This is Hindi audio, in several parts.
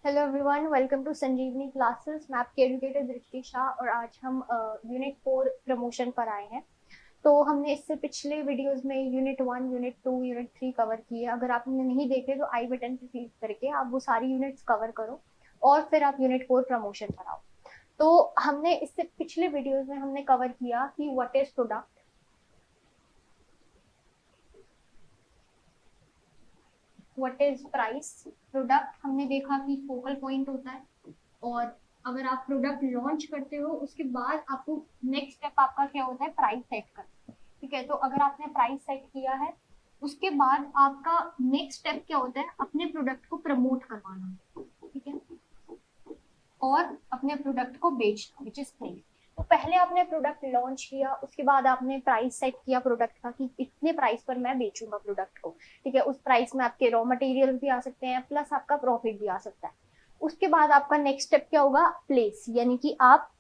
Hello everyone, welcome to Sanjeevani classes. मैं आपकी एजुकेटर दृष्टि शाह और आज हम यूनिट 4 प्रमोशन पर आए हैं। तो हमने इससे पिछले वीडियोस में यूनिट 1, यूनिट 2, यूनिट 3 कवर किए। अगर आपने नहीं देखे तो आई बटन पे क्लिक करके आप वो सारी यूनिट्स कवर करो और फिर आप यूनिट 4 प्रमोशन पर आओ। तो हमने इससे पिछले वीडियोस में हमने कवर किया कि what is product, what is price. Product हमने देखा कि फोकल पॉइंट होता है, और अगर आप प्रोडक्ट लॉन्च करते हो उसके बाद आपको नेक्स्ट स्टेप आपका क्या होता है, प्राइस सेट करना। ठीक है, तो अगर आपने प्राइस सेट किया है उसके बाद आपका नेक्स्ट स्टेप क्या होता है, अपने प्रोडक्ट को प्रमोट करवाना। ठीक है, और अपने प्रोडक्ट को बेचना, विच इज सेल। तो पहले आपने प्रोडक्ट लॉन्च किया, उसके बाद आपने प्राइस सेट किया प्रोडक्ट का कि इतने प्राइस पर मैं बेचूंगा प्रोडक्ट को। ठीक है, उस प्राइस में आपके रॉ मटेरियल भी आ सकते हैं प्लस आपका प्रॉफिट भी आ सकता है। उसके बाद आपका नेक्स्ट स्टेप क्या होगा, प्लेस, यानी कि आप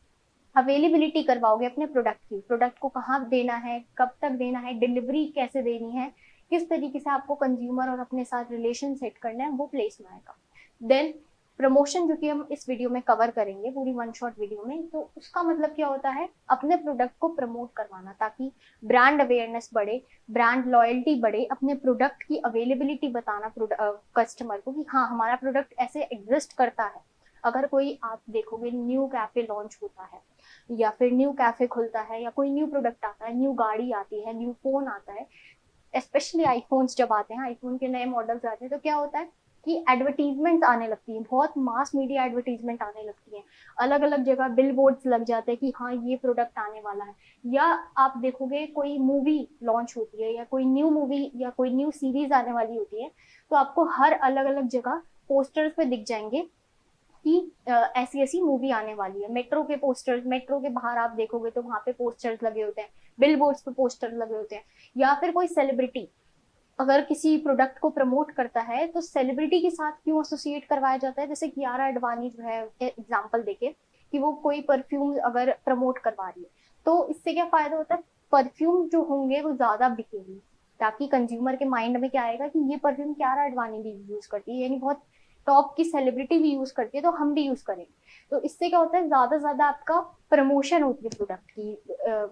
अवेलेबिलिटी करवाओगे अपने प्रोडक्ट की। प्रोडक्ट को कहाँ देना है, कब तक देना है, डिलीवरी कैसे देनी है, किस तरीके से आपको कंज्यूमर और अपने साथ रिलेशन सेट करना है, वो प्लेस में आएगा। देन प्रमोशन, जो कि हम इस वीडियो में कवर करेंगे पूरी वन शॉट वीडियो में, तो उसका मतलब क्या होता है, अपने प्रोडक्ट को प्रमोट करवाना ताकि ब्रांड अवेयरनेस बढ़े, ब्रांड लॉयल्टी बढ़े, अपने प्रोडक्ट की अवेलेबिलिटी बताना कस्टमर को कि हाँ हमारा प्रोडक्ट ऐसे एग्जिस्ट करता है। अगर कोई, आप देखोगे न्यू कैफे लॉन्च होता है या फिर न्यू कैफे खुलता है या कोई न्यू प्रोडक्ट आता है, न्यू गाड़ी आती है, न्यू फोन आता है, स्पेशली आईफोन्स जब आते हैं, आईफोन के नए मॉडल्स आते हैं, तो क्या होता है कि एडवर्टीजमेंट आने लगती है, बहुत मास मीडिया एडवर्टीजमेंट आने लगती है। अलग अलग जगह बिल बोर्ड्स लग जाते हैं कि हाँ ये प्रोडक्ट आने वाला है। या आप देखोगे कोई मूवी लॉन्च होती है या कोई न्यू मूवी या कोई न्यू सीरीज आने वाली होती है, तो आपको हर अलग अलग जगह पोस्टर्स पे दिख जाएंगे कि ऐसी ऐसी मूवी आने वाली है। मेट्रो के पोस्टर्स, मेट्रो के बाहर आप देखोगे तो वहां पे पोस्टर्स लगे होते हैं, बिल बोर्ड्स पे पोस्टर लगे होते हैं। या फिर कोई सेलिब्रिटी अगर किसी प्रोडक्ट को प्रमोट करता है तो सेलिब्रिटी के साथ क्यों एसोसिएट करवाया जाता है, जैसे कियारा अडवाणी जो है एग्जाम्पल देके कि वो कोई परफ्यूम अगर प्रमोट करवा रही है, तो इससे क्या फायदा होता है, परफ्यूम जो होंगे वो ज्यादा बिकेंगे, ताकि कंज्यूमर के माइंड में क्या आएगा कि ये परफ्यूम कियारा अडवाणी भी यूज करती है, यानी बहुत टॉप की सेलिब्रिटी भी यूज करती है, तो हम भी यूज करेंगे। तो इससे क्या होता है, ज्यादा से ज्यादा आपका प्रमोशन होती है प्रोडक्ट की,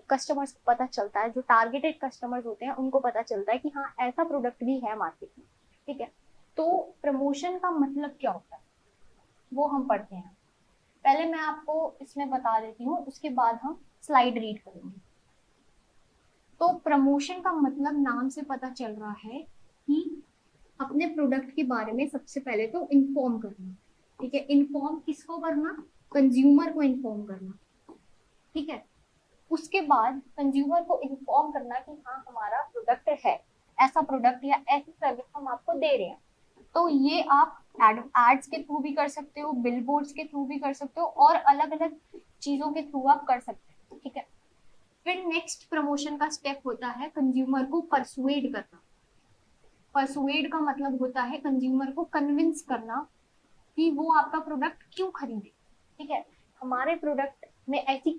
कस्टमर्स को पता चलता है, जो टारगेटेड कस्टमर्स होते हैं उनको पता चलता है कि हाँ ऐसा प्रोडक्ट भी है मार्केट में। ठीक है, तो प्रमोशन का मतलब क्या होता है वो हम पढ़ते हैं। पहले मैं आपको इसमें बता देती हूँ, उसके बाद हम स्लाइड रीड करेंगे। तो प्रमोशन का मतलब नाम से पता चल रहा है कि अपने प्रोडक्ट के बारे में सबसे पहले तो इन्फॉर्म करना। ठीक है, इन्फॉर्म किसको करना, कंज्यूमर को इन्फॉर्म करना। ठीक है, उसके बाद कंज्यूमर को इन्फॉर्म करना कि हाँ हमारा प्रोडक्ट है, ऐसा प्रोडक्ट या ऐसी सर्विस हम आपको दे रहे हैं। तो ये आप एड्स के थ्रू भी कर सकते हो, बिल बोर्ड्स के थ्रू भी कर सकते हो, और अलग अलग चीजों के थ्रू आप कर सकते हो। ठीक है, फिर नेक्स्ट प्रमोशन का स्टेप होता है कंज्यूमर को परसुएड करना। परसुएड का मतलब होता है कंज्यूमर को कन्विंस करना कि वो आपका प्रोडक्ट क्यों खरीदे। ठीक है, हमारे प्रोडक्ट में ऐसी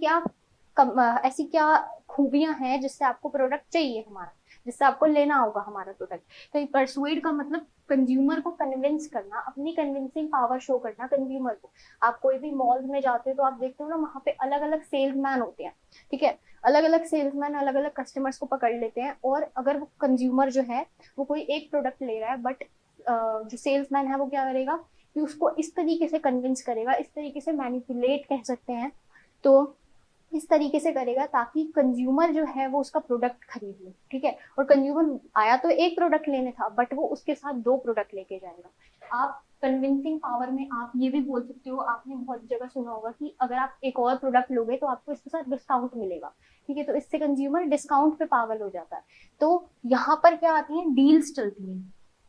क्या खूबियां हैं जिससे आपको प्रोडक्ट चाहिए हमारा, जिससे आपको लेना होगा हमारा प्रोडक्ट। तो परसुएड का मतलब कंज्यूमर को कन्विंस करना, अपनी कन्विंसिंग पावर शो करना कंज्यूमर को। आप कोई भी मॉल में जाते हो तो आप देखते हो ना, वहां पे अलग अलग सेल्समैन होते हैं। ठीक है, अलग अलग सेल्समैन अलग अलग कस्टमर्स को पकड़ लेते हैं, और अगर वो कंज्यूमर जो है वो कोई एक प्रोडक्ट ले रहा है, बट जो सेल्समैन है वो क्या करेगा कि उसको इस तरीके से कन्विंस करेगा, इस तरीके से मैनिपुलेट कह सकते हैं, तो इस तरीके से करेगा ताकि कंज्यूमर जो है वो उसका प्रोडक्ट खरीद ले। ठीक है, और कंज्यूमर आया तो एक प्रोडक्ट लेने था, बट वो उसके साथ दो प्रोडक्ट लेके जाएगा। आप कन्विंसिंग पावर में आप ये भी बोल सकते हो, आपने बहुत जगह सुना होगा कि अगर आप एक और प्रोडक्ट लोगे तो आपको इसके साथ डिस्काउंट मिलेगा। ठीक है, तो इससे कंज्यूमर डिस्काउंट पे पागल हो जाता है। तो यहाँ पर क्या आती है, डील्स चलती है,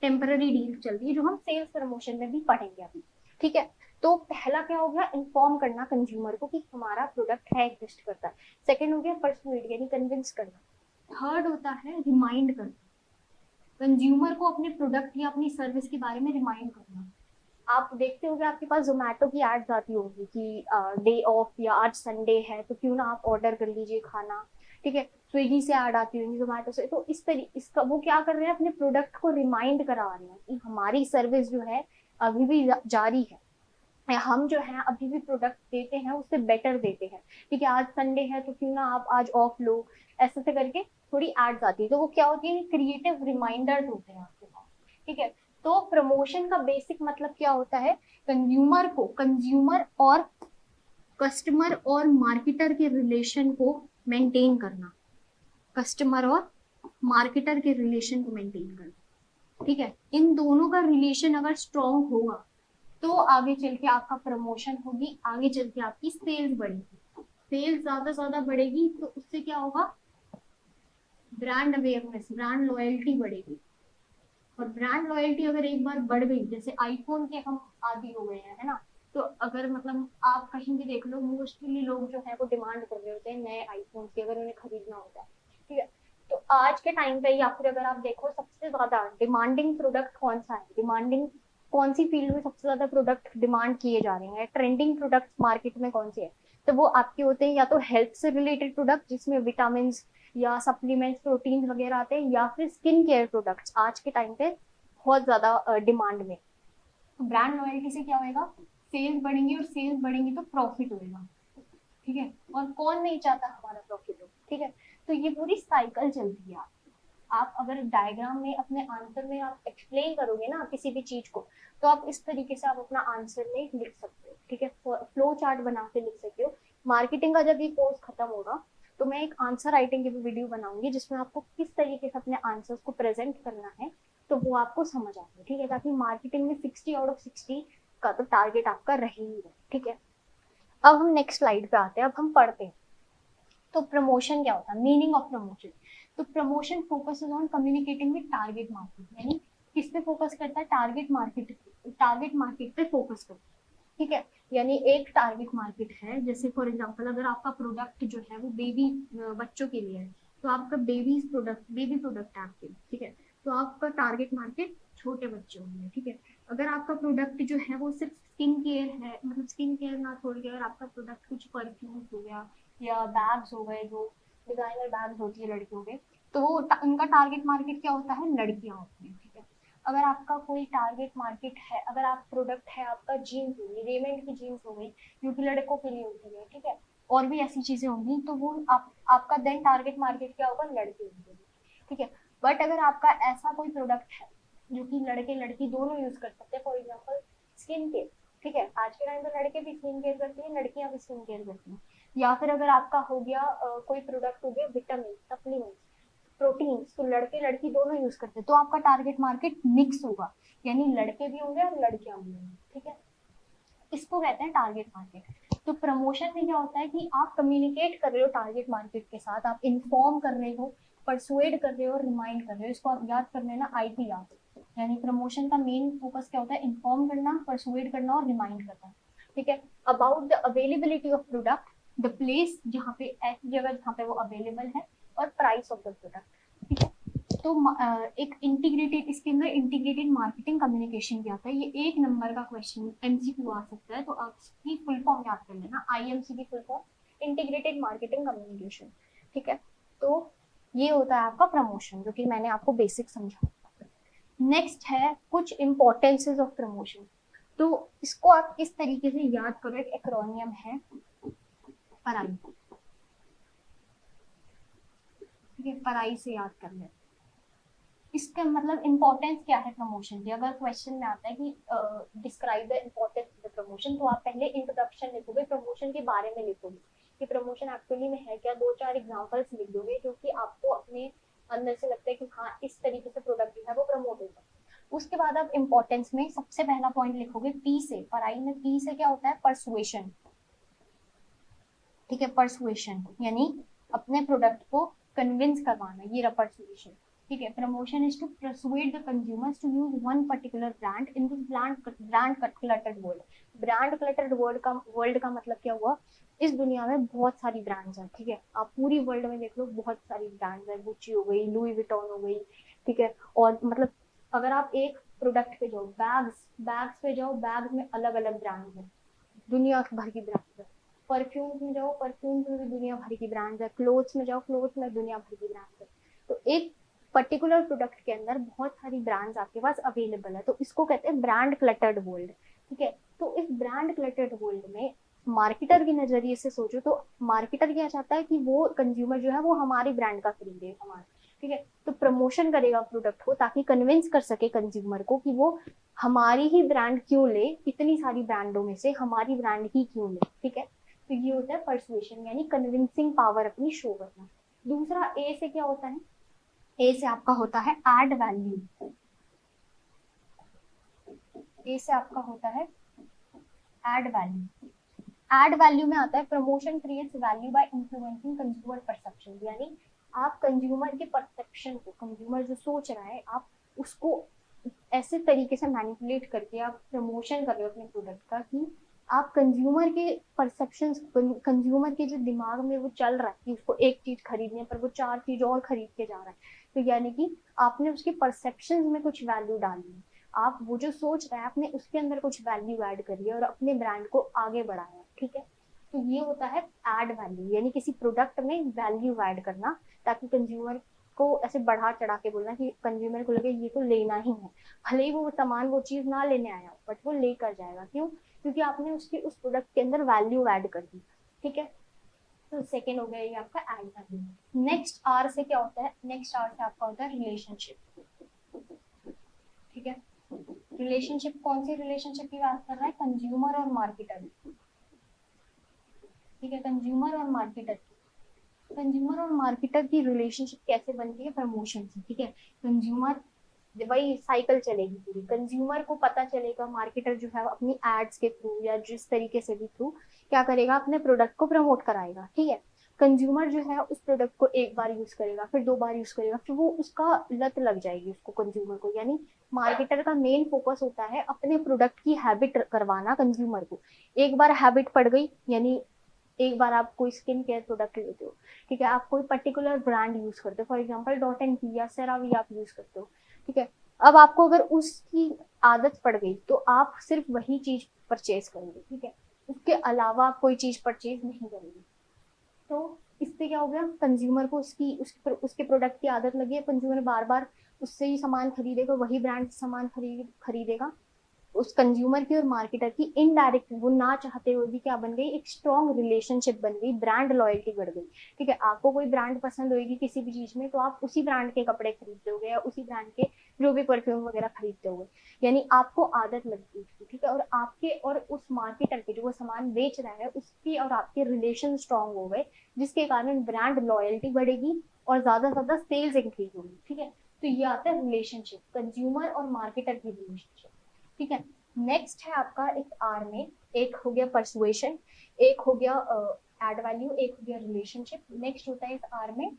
टेम्पररी डील चलती है, जो हम सेल्स प्रमोशन में भी पढ़ेंगे अभी। ठीक है, तो पहला क्या हो गया, इन्फॉर्म करना कंज्यूमर को कि हमारा प्रोडक्ट है, एग्जिस्ट करता है। सेकंड हो गया परसुएड, यानी कन्विंस करना। थर्ड होता है रिमाइंड करना, कंज्यूमर को अपने प्रोडक्ट या अपनी सर्विस के बारे में रिमाइंड करना। आप देखते होंगे आपके पास जोमेटो की एड्स आती होगी कि डे ऑफ या आज संडे है तो क्यों ना आप ऑर्डर कर लीजिए खाना। ठीक है, स्विगी से ऐड आती होगी, जोमेटो से। तो इस तरीके इसका वो क्या कर रहे हैं, अपने प्रोडक्ट को रिमाइंड करा रहे हैं कि हमारी सर्विस जो है अभी भी जारी है। हम जो है अभी भी प्रोडक्ट देते हैं उससे बेटर देते हैं, ठीक है। आज संडे है तो क्यों ना आप आज ऑफ लो, ऐसे से करके थोड़ी एड्स आती है, तो वो क्या होती है, क्रिएटिव रिमाइंडर्स होते हैं आपके पास, ठीक है। तो प्रमोशन का बेसिक मतलब क्या होता है, कंज्यूमर और कस्टमर और मार्केटर के रिलेशन को मेंटेन करना, कस्टमर और मार्केटर के रिलेशन को मेंटेन करना, ठीक है। इन दोनों का रिलेशन अगर स्ट्रॉन्ग होगा तो आगे चल के आपका प्रमोशन होगी, आगे चल के आपकी सेल्स बढ़ेगी, सेल्स ज्यादा बढ़ेगी तो उससे क्या होगा, ब्रांड अवेयरनेस, ब्रांड लॉयल्टी बढ़ेगी। और ब्रांड लॉयल्टी अगर एक बार बढ़ गई, जैसे आईफोन के हम आदी हो गए हैं, है ना, तो अगर मतलब आप कहीं भी देख लो, मोस्टली लोग जो है वो डिमांड कर रहे होते हैं नए आईफोन की, अगर उन्हें खरीदना होता है, ठीक है। तो आज के टाइम पे या फिर अगर आप देखो सबसे ज्यादा डिमांडिंग प्रोडक्ट कौन सा है, डिमांडिंग कौन सी फील्ड में सबसे ज्यादा प्रोडक्ट डिमांड किए जा रहे हैं, ट्रेंडिंग प्रोडक्ट मार्केट में कौन से है, तो वो आपके होते हैं या तो हेल्थ से रिलेटेड प्रोडक्ट जिसमें विटामिन या सप्लीमेंट्स प्रोटीन वगैरह आते हैं, या फिर स्किन केयर प्रोडक्ट्स आज के टाइम पे बहुत ज्यादा डिमांड में। ब्रांड लॉयल्टी से क्या होएगा, सेल्स बढ़ेंगी, और सेल्स बढ़ेंगी तो प्रॉफिट होएगा, ठीक है। और कौन नहीं चाहता हमारा प्रॉफिट हो, ठीक है। तो ये पूरी साइकिल चलती है। आप अगर डायग्राम में अपने आंसर में आप एक्सप्लेन करोगे ना किसी भी चीज को, तो आप इस तरीके से आप अपना आंसर में लिख सकते हो, ठीक है, फ्लो चार्ट बना के लिख सकते हो। मार्केटिंग का जब ये कोर्स खत्म होगा तो मैं एक आंसर राइटिंग की भी वीडियो बनाऊंगी जिसमें आपको किस तरीके से अपने आंसर्स को प्रेजेंट करना है, तो वो आपको समझ आए, ठीक है, ताकि मार्केटिंग में 60 आउट ऑफ 60 का तो टारगेट आपका रहे ही रहे, ठीक है। अब हम नेक्स्ट स्लाइड पे आते हैं, अब हम पढ़ते हैं। तो प्रमोशन क्या होता है, मीनिंग ऑफ प्रमोशन। तो promotion focuses on communicating with target market, यानी किस पे फोकस करता है, टारगेट मार्केट पे फोकस करता है, ठीक है। यानी एक टारगेट मार्केट है, जैसे फॉर एग्जांपल अगर आपका प्रोडक्ट जो है वो बेबी बच्चों के लिए है, तो आपका बेबी प्रोडक्ट है आपके, ठीक है, तो आपका टारगेट मार्केट छोटे बच्चे होंगे, ठीक है। अगर आपका प्रोडक्ट जो है वो सिर्फ स्किन केयर है, मतलब स्किन केयर ना छोड़ के अगर आपका प्रोडक्ट कुछ परफ्यूम हो गया या बैग्स हो गए, जो डिजाइनर बैग्स होती है लड़कियों के, तो वो उनका टारगेट मार्केट क्या होता है, लड़कियां होती हैं, ठीक है। अगर आपका कोई टारगेट मार्केट है, अगर आप प्रोडक्ट है आपका जीन्स होगी, रेमंड की जीन्स हो गई जो कि लड़कों के लिए होती है, ठीक है, और भी ऐसी चीजें होंगी, तो वो आपका देन टारगेट मार्केट क्या होगा, लड़के होंगे, ठीक है। बट अगर आपका ऐसा कोई प्रोडक्ट है जो कि लड़के लड़की दोनों यूज कर सकते हैं, फॉर एग्जाम्पल स्किन केयर, ठीक है, आज के टाइम पे लड़के भी स्किन केयर करते हैं, लड़कियां भी स्किन केयर करती हैं। या फिर अगर आपका हो गया कोई प्रोडक्ट हो गया विटामिन सप्लीमेंट प्रोटीन, तो लड़के लड़की दोनों यूज करते हैं, तो आपका टारगेट मार्केट मिक्स होगा, यानी लड़के भी होंगे और लड़कियां भी होंगी, ठीक है। इसको कहते हैं टारगेट मार्केट। तो प्रमोशन में क्या होता है कि आप कम्युनिकेट कर रहे हो टारगेट मार्केट के साथ, आप इन्फॉर्म कर रहे हो, परसुएड कर रहे हो, रिमाइंड कर रहे हो, इसको आप याद कर लेना, आईपीआर। यानी प्रमोशन का मेन फोकस क्या होता है, इन्फॉर्म करना, परसुएड करना और रिमाइंड करना, ठीक है। About the availability of product, the place जहाँ पे, ऐसी जगह जहाँ पे वो अवेलेबल है, और प्राइस ऑफ द प्रोडक्ट, ठीक है। तो एक इंटीग्रेटेड, इसके अंदर इंटीग्रेटेड मार्केटिंग कम्युनिकेशन क्या आता है, ये एक नंबर का क्वेश्चन एमसीक्यू आ सकता है, तो आप इसकी फुल फॉर्म याद कर लेना, आईएमसी की full form integrated marketing communication, ठीक है। तो ये होता है आपका प्रमोशन, जो कि मैंने आपको बेसिक समझा। नेक्स्ट है कुछ इंपॉर्टेंसेस ऑफ प्रमोशन। तो इसको आप किस तरीके से याद करो, एक एक्रोनियम है पराई, ठीक है, पराई से याद कर ले। इसका मतलब इंपॉर्टेंस क्या है प्रमोशन की, अगर क्वेश्चन में आता है कि describe the importance of the promotion, तो आप पहले इंट्रोडक्शन लिखोगे, प्रमोशन के बारे में लिखोगे कि प्रमोशन एक्चुअली में है क्या, दो चार एग्जांपल्स लिख दोगे जो कि आपको अपने अंदर से लगता है कि हाँ इस तरीके से प्रोडक्ट जो है वो प्रमोट होगा। उसके बाद आप इंपॉर्टेंस में सबसे पहला पॉइंट लिखोगे पी से, पढ़ाई में पी से क्या होता है, परसुएशन, ठीक है, परसुएशन यानी अपने प्रोडक्ट को कन्विंस करवाना, ये रहा परसुएशन, ठीक है। Promotion is to persuade the consumers to use one particular brand in this brand cluttered world. Brand cluttered world का मतलब क्या हुआ, इस दुनिया में बहुत सारी ब्रांड्स हैं, ठीक है, आप पूरी वर्ल्ड में देख लो बहुत सारी ब्रांड्स है, गुच्ची हो गई, लुई विटॉन हो गई, ठीक है। और मतलब अगर आप एक प्रोडक्ट पे जाओ, बैग्स पे जाओ, बैग्स में अलग अलग ब्रांड्स है, दुनिया भर की ब्रांड्स है। परफ्यूम्स में जाओ, परफ्यूम्स में भी दुनिया भर की ब्रांड्स है। क्लोथ्स में जाओ, क्लोथ्स में दुनिया भर की ब्रांड्स है। तो एक पर्टिकुलर प्रोडक्ट के अंदर बहुत सारी ब्रांड्स आपके पास अवेलेबल है, तो इसको कहते हैं ब्रांड क्लटर्ड वर्ल्ड, ठीक है। तो इस ब्रांड क्लटर्ड वर्ल्ड में मार्केटर के नजरिए से सोचो तो मार्केटर क्या चाहता है कि वो कंज्यूमर जो है वो हमारे ब्रांड का खरीदे हमारा, ठीक है। तो प्रमोशन करेगा प्रोडक्ट को ताकि कन्विंस कर सके कंज्यूमर को कि वो हमारी ही ब्रांड क्यों ले, इतनी सारी ब्रांडों में से हमारी ब्रांड ही क्यों ले, ठीक है। तो ये होता है परसुएशन, यानी कन्विंसिंग पावर अपनी शो करना। दूसरा ए से क्या होता है, ए से आपका होता है एड वैल्यू। ए से आपका होता है एड वैल्यू। एड वैल्यू में आता है promotion creates value by influencing consumer perception, यानी आप कंज्यूमर के परसेप्शन को, कंज्यूमर जो सोच रहा है आप उसको ऐसे तरीके से मैनिपुलेट करके आप प्रमोशन कर रहे हो अपने प्रोडक्ट का कि आप कंज्यूमर के परसेप्शन, कंज्यूमर के जो दिमाग में वो चल रहा है कि उसको एक चीज खरीदने पर वो 4 चीज और खरीद के जा रहा है, तो यानी कि आपने उसके परसेप्शन में कुछ वैल्यू डाली है, आप वो जो सोच रहे हैं आपने उसके अंदर कुछ वैल्यू ऐड करी है और अपने ब्रांड को आगे बढ़ाया है, ठीक है। तो ये होता है एड वैल्यू, यानी किसी प्रोडक्ट में वैल्यू ऐड करना ताकि कंज्यूमर को ऐसे बढ़ा चढ़ा के बोलना कि कंज्यूमर को लगे ये तो लेना ही है, भले ही वो सामान वो चीज ना लेने आया बट वो लेकर जाएगा, क्यों, क्योंकि आपने उसके उस प्रोडक्ट के अंदर वैल्यू ऐड कर दी, ठीक है। तो सेकेंड हो गया ये आपका एड वैल्यू। नेक्स्ट आर से क्या होता है, नेक्स्ट आर से आपका होता है रिलेशनशिप, ठीक है। रिलेशनशिप कौन सी रिलेशनशिप की बात कर रहा है, कंज्यूमर और मार्केटर, ठीक है, कंज्यूमर और मार्केटर। कंज्यूमर और मार्केटर की रिलेशनशिप कैसे बनती है, प्रमोशन से, ठीक है। कंज्यूमर, वही साइकिल चलेगी पूरी, कंज्यूमर को पता चलेगा, मार्केटर जो है अपनी एड्स के थ्रू या जिस तरीके से भी थ्रू क्या करेगा, अपने प्रोडक्ट को प्रमोट कराएगा, ठीक है। कंज्यूमर जो है उस प्रोडक्ट को एक बार यूज करेगा, फिर 2 बार यूज करेगा, फिर वो उसका लत लग जाएगी उसको, कंज्यूमर को, यानी मार्केटर का मेन फोकस होता है अपने प्रोडक्ट की हैबिट करवाना कंज्यूमर को। एक बार हैबिट पड़ गई, यानी एक बार आप कोई स्किन केयर प्रोडक्ट लेते हो, ठीक है, आप कोई पर्टिकुलर ब्रांड यूज करते हो, फॉर एग्जांपल डॉट एंड की या सेरावी आप यूज करते हो, ठीक है। अब आपको अगर उसकी आदत पड़ गई तो आप सिर्फ वही चीज परचेज करेंगे, ठीक है, उसके अलावा आप कोई चीज परचेज नहीं करेंगे। तो इससे क्या हो गया, कंज्यूमर को उसके प्रोडक्ट की आदत लगी है, कंज्यूमर बार बार उससे ही सामान खरीदेगा, वही ब्रांड सामान खरीदेगा। उस कंज्यूमर की और मार्केटर की इनडायरेक्ट, वो ना चाहते हुए भी क्या बन गई, एक स्ट्रॉन्ग रिलेशनशिप बन गई, ब्रांड लॉयल्टी बढ़ गई, ठीक है। आपको कोई ब्रांड पसंद होगी किसी भी चीज में तो आप उसी ब्रांड के कपड़े खरीदते होगे या उसी ब्रांड के जो भी परफ्यूम वगैरह खरीदते होगे, यानी आपको आदत लग गई उसकी, ठीक है। और आपके और उस मार्केटर के जो वो सामान बेच रहा है उसकी और आपके रिलेशन स्ट्रॉन्ग हो गए, जिसके कारण ब्रांड लॉयल्टी बढ़ेगी और ज्यादा से ज्यादा सेल्स इंक्रीज होगी, ठीक है। तो ये आता है रिलेशनशिप, कंज्यूमर और मार्केटर की रिलेशनशिप, ठीक है। नेक्स्ट है आपका एक आर में, एक हो गया परसुएशन, एक हो गया एड वैल्यू, एक हो गया रिलेशनशिप, नेक्स्ट होता है इस आर में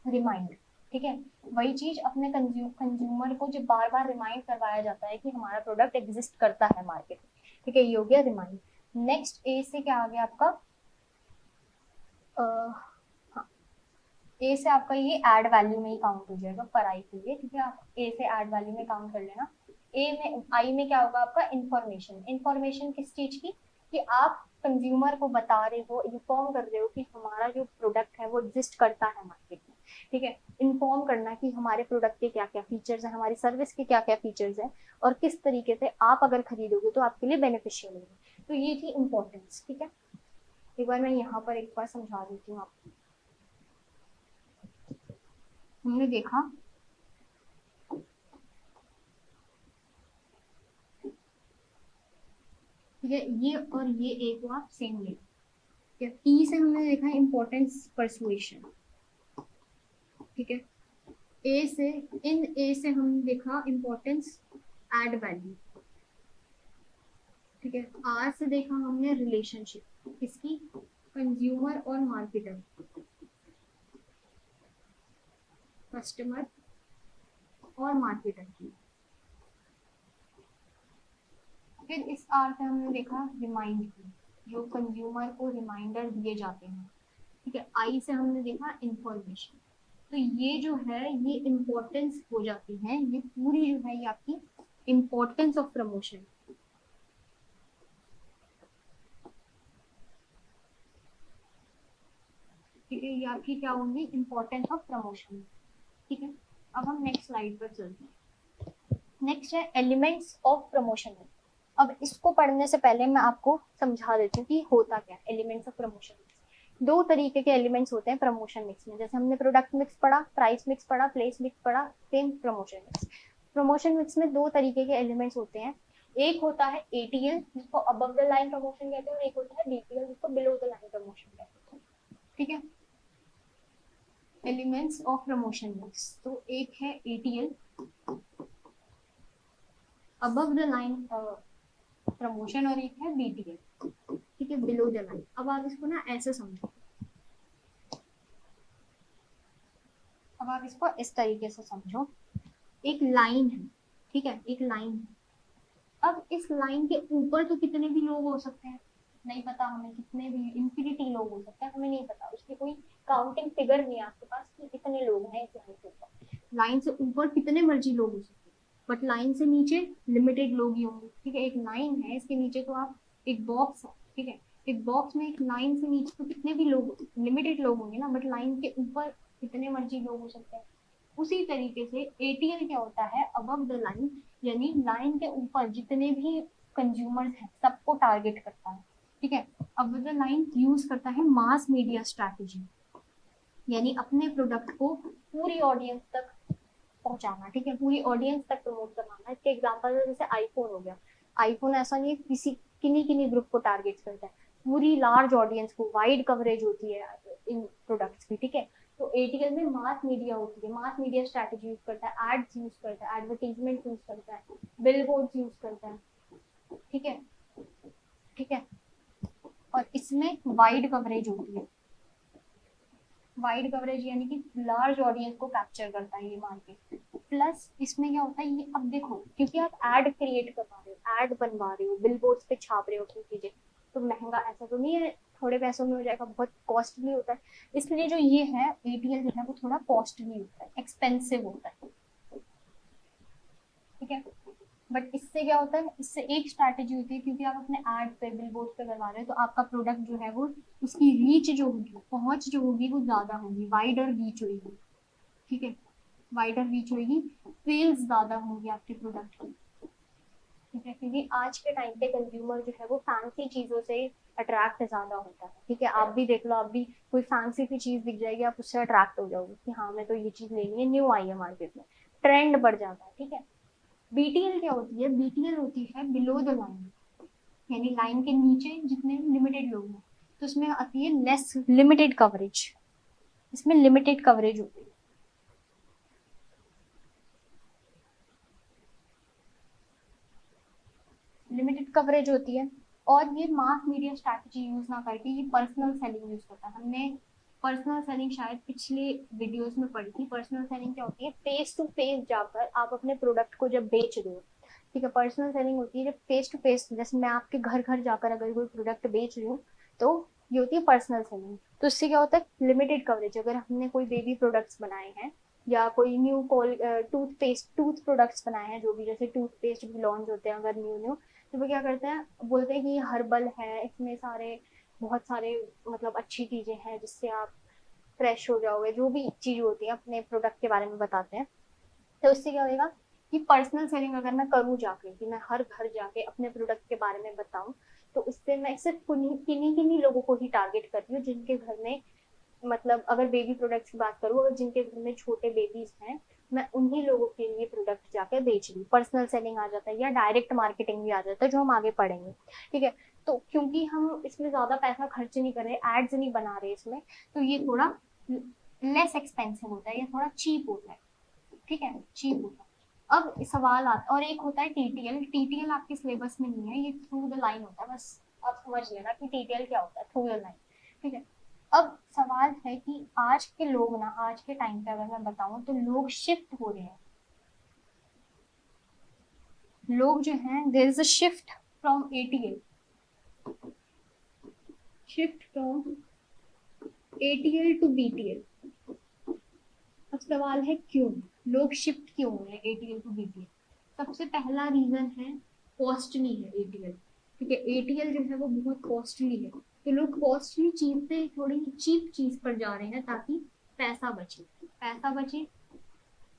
रिमाइंड, ठीक है। वही चीज अपने कंज्यूमर को जो बार बार रिमाइंड करवाया जाता है कि हमारा प्रोडक्ट एग्जिस्ट करता है मार्केट में, ठीक है, ये हो गया रिमाइंड। नेक्स्ट ए से क्या आ गया आपका, हाँ, ए से आपका ये एड वैल्यू में ही काउंट हो जाएगा पढ़ाई के लिए, ठीक है, आप ए से एड वैल्यू में काउंट कर लेना। ए में, आई में क्या होगा आपका इंफॉर्मेशन, इंफॉर्मेशन किस चीज की, कि आप कंज्यूमर को बता रहे हो, इन्फॉर्म कर रहे हो कि हमारा जो प्रोडक्ट है वो एग्जिस्ट करता है मार्केट में, ठीक है। इन्फॉर्म करना कि हमारे प्रोडक्ट के क्या क्या फीचर्स हैं, हमारी सर्विस के क्या क्या फीचर्स हैं और किस तरीके से आप अगर खरीदोगे तो आपके लिए बेनिफिशियल होगा। तो ये थी इम्पोर्टेंस, ठीक है। एक बार मैं यहाँ पर एक बार समझा देती हूँ आपको। हमने देखा ठीक है, ये और ये एक को आप सेम ले, ठीक है। ई से हमने देखा इम्पोर्टेंस परसुएशन, ठीक है। ए से, इन ए से हमने देखा इम्पोर्टेंस एड वैल्यू, ठीक है। आर से देखा हमने रिलेशनशिप किसकी, कंज्यूमर और मार्केटर, कस्टमर और मार्केटर की। फिर इस आर से हमने देखा रिमाइंड की, जो कंज्यूमर को रिमाइंडर दिए जाते हैं, ठीक है। आई से हमने देखा इंफॉर्मेशन। तो ये जो है ये इम्पोर्टेंस हो जाती है, ये पूरी जो है ये आपकी इम्पोर्टेंस ऑफ प्रमोशन, ये आपकी क्या होंगी, इम्पोर्टेंस ऑफ प्रमोशन, ठीक है। अब हम नेक्स्ट स्लाइड पर चलते हैं। नेक्स्ट है एलिमेंट्स ऑफ प्रमोशन। अब इसको पढ़ने से पहले मैं आपको समझा देती हूँ कि होता क्या है एलिमेंट्स ऑफ प्रमोशन मिक्स। दो तरीके के एलिमेंट्स होते हैं प्रमोशन मिक्स में, जैसे हमने प्रोडक्ट मिक्स पढ़ा, प्राइस मिक्स पढ़ा, प्लेस मिक्स पढ़ा, same promotion mix. Promotion mix में दो तरीके के एलिमेंट्स होते हैं, एक होता है एटीएल जिसको अबव द लाइन प्रमोशन कहते हैं, और एक होता है डीटीएल जिसको बिलो द लाइन प्रमोशन कहते हैं। ठीक है, एलिमेंट्स ऑफ प्रमोशन मिक्स, तो एक है ATL above the line promotion, और एक है बीटीएल, ठीक है, बिलो द लाइन। अब आप इसको ना ऐसे समझो, अब आप इसको इस तरीके से समझो, एक लाइन है, ठीक है, एक लाइन है। अब इस लाइन के ऊपर तो कितने भी लोग हो सकते हैं, नहीं पता हमें, कितने भी इन्फिनिटी लोग हो सकते हैं, हमें नहीं पता, उसकी कोई काउंटिंग फिगर नहीं है आपके पास कि कितने लोग हैं इस लाइन के ऊपर। लाइन से ऊपर कितने मर्जी लोग हो सकते हैं, बट लाइन से नीचे लिमिटेड लोग ही होंगे। ठीक है, एक लाइन है, इसके नीचे तो आप, एक बॉक्स है, ठीक है, एक बॉक्स में एक लाइन से नीचे तो कितने भी लोग, लिमिटेड लोग होंगे ना, बट लाइन के ऊपर कितने मर्जी लोग हो सकते हैं। उसी तरीके से एटीएल क्या होता है, अबव द लाइन, यानी लाइन के ऊपर जितने भी कंज्यूमर्स हैं सबको टारगेट करता है। ठीक है, अबव द लाइन यूज करता है मास मीडिया स्ट्रैटेजी, यानी अपने प्रोडक्ट को पूरी ऑडियंस तक पहुंचाना। ठीक है, पूरी ऑडियंस तक प्रमोट करवाना। इसके एग्जांपल है जैसे आईफोन हो गया, आईफोन ऐसा नहीं किसी किन्हीं किन्हीं ग्रुप को टारगेट करता है, पूरी लार्ज ऑडियंस को, वाइड कवरेज होती है इन प्रोडक्ट्स की। ठीक है, तो एटीएल में मास मीडिया होती है, मास मीडिया स्ट्रैटेजी यूज करता है, एड्स यूज करता है, एडवर्टीजमेंट यूज करता है, बिलबोर्ड यूज करता है। ठीक है, ठीक है, और इसमें वाइड कवरेज होती है, वाइड कवरेज यानी कि लार्ज ऑडियंस को कैप्चर करता है ये मार्केट। प्लस इसमें क्या होता है, ये अब देखो, क्योंकि आप एड क्रिएट करवा रहे हो, एड बनवा रहे हो, बिलबोर्ड्स पे छाप रहे हो अपनी चीजें, तो महंगा ऐसा तो नहीं है थोड़े पैसों में हो जाएगा, बहुत कॉस्टली होता है। इसलिए जो ये है एटीएल जो है वो थोड़ा कॉस्टली होता है, एक्सपेंसिव होता है। ठीक है, बट इससे क्या होता है, इससे एक स्ट्रैटेजी होती है, क्योंकि आप अपने एड पे, बिलबोर्ड पे करवा रहे हो, तो आपका प्रोडक्ट जो है वो, उसकी रीच जो होगी, पहुंच जो होगी वो ज्यादा होगी, वाइडर रीच होगी। ठीक है, वाइडर रीच होगी, सेल्स ज्यादा होंगी आपके प्रोडक्ट की। ठीक है, क्योंकि आज के टाइम पे कंज्यूमर जो है वो फैंसी चीजों से अट्रैक्ट ज्यादा होता है। ठीक है, आप भी देख लो, आप भी कोई फैंसी सी चीज दिख जाएगी, आप उससे अट्रैक्ट हो जाओगे कि हाँ मैं तो ये चीज लेनी है, न्यू आई है मार्केट में, ट्रेंड बढ़ जाता है। ठीक है, बीटीएल क्या होती है, बीटीएल होती है बिलो द लाइन, यानी लाइन के नीचे जितने लिमिटेड लोग हैं, तो उसमें आती है लेस लिमिटेड कवरेज, इसमें लिमिटेड कवरेज होती है। लिमिटेड कवरेज होती है, और ये मास मीडिया स्ट्रैटेजी यूज ना करके ये पर्सनल सेलिंग यूज करता है। हमने पर्सनल सेलिंग शायद पिछले वीडियोस में पढ़ी थी। पर्सनल सेलिंग क्या होती है, फेस टू फेस जाकर आप अपने प्रोडक्ट को जब बेच रहे हो। ठीक है, पर्सनल सेलिंग होती है जब फेस टू फेस, जैसे मैं आपके घर घर जाकर अगर कोई प्रोडक्ट बेच रही हूँ, तो ये होती है पर्सनल सेलिंग। तो इससे क्या होता है, लिमिटेड कवरेज। अगर हमने कोई बेबी प्रोडक्ट्स बनाए हैं, या कोई न्यू टूथपेस्ट, टूथ प्रोडक्ट्स बनाए हैं, जो भी, जैसे टूथपेस्ट भी लॉन्च होते हैं अगर न्यू न्यू, तो वो क्या करते हैं, बोलते हैं कि ये हर्बल है, इसमें सारे, बहुत सारे, मतलब अच्छी चीजें हैं जिससे आप फ्रेश हो जाओगे, जो भी चीज होती है अपने प्रोडक्ट के बारे में बताते हैं। तो इससे क्या होगा कि पर्सनल सेलिंग अगर मैं करूँ जाके, कि मैं हर घर जाके अपने प्रोडक्ट के बारे में बताऊं, तो इससे मैं सिर्फ किन्हीं किन्हीं लोगों को ही टारगेट कर रही हूँ जिनके घर में, मतलब अगर बेबी प्रोडक्ट्स की बात करूँ, अगर जिनके घर में छोटे बेबीज हैं, मैं उन्हीं लोगों के लिए प्रोडक्ट जाके बेच रही हूँ। पर्सनल सेलिंग आ जाता है, या डायरेक्ट मार्केटिंग भी आ जाता है, जो हम आगे पढ़ेंगे। ठीक है, तो क्योंकि हम इसमें ज्यादा पैसा खर्च नहीं कर रहे, एड्स नहीं बना रहे इसमें, तो ये थोड़ा लेस एक्सपेंसिव होता है, ये थोड़ा चीप होता है। ठीक है, चीप होता है। अब सवाल आता, और एक होता है टीटीएल। टीटीएल आपके सिलेबस में नहीं है, ये थ्रू द लाइन होता है, बस आप समझ लेना कि टीटीएल क्या होता है, थ्रू द लाइन। ठीक है, अब सवाल है कि आज के लोग ना, आज के टाइम पे अगर मैं बताऊं तो लोग शिफ्ट हो रहे हैं, लोग जो हैं, there is a shift from ATL, shift from ATL to BTL. अब सवाल है क्यों, लोग शिफ्ट क्यों हो रहे हैं एटीएल टू बीटीएल। सबसे पहला रीजन है, कॉस्टली है एटीएल। ठीक है, एटीएल जो है वो बहुत कॉस्टली है, तो लोग कॉस्टली चीज से थोड़ी चीप चीज पर जा रहे हैं ताकि पैसा बचे, पैसा बचे,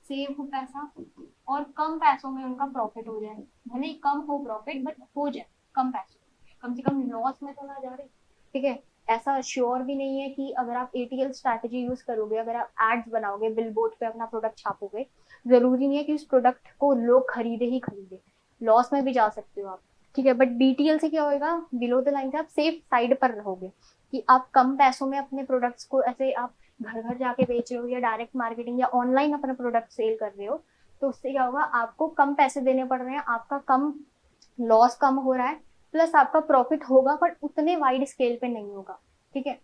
सेव हो पैसा और कम पैसों में उनका प्रॉफिट हो जाए, भले ही कम हो प्रॉफिट बट हो जाए कम पैसों, कम से कम लॉस में तो ना जा रहे। ठीक है, ऐसा श्योर भी नहीं है कि अगर आप एटीएल स्ट्रैटेजी यूज करोगे, अगर आप एड्स बनाओगे, बिलबोर्ड पे अपना प्रोडक्ट छापोगे, जरूरी नहीं है कि उस प्रोडक्ट को लोग खरीदे ही खरीदे, लॉस में भी जा सकते हो आप। ठीक है, बट बीटीएल से क्या होगा, बिलो द लाइन से आप सेफ साइड पर रहोगे कि आप कम पैसों में अपने प्रोडक्ट्स को, ऐसे आप घर घर जाके बेच रहे हो या डायरेक्ट मार्केटिंग या ऑनलाइन अपना प्रोडक्ट सेल कर रहे हो, तो उससे क्या होगा, आपको कम पैसे देने पड़ रहे हैं, आपका कम लॉस कम हो रहा है, प्लस आपका प्रॉफिट होगा बट उतने वाइड स्केल पे नहीं होगा। ठीक है,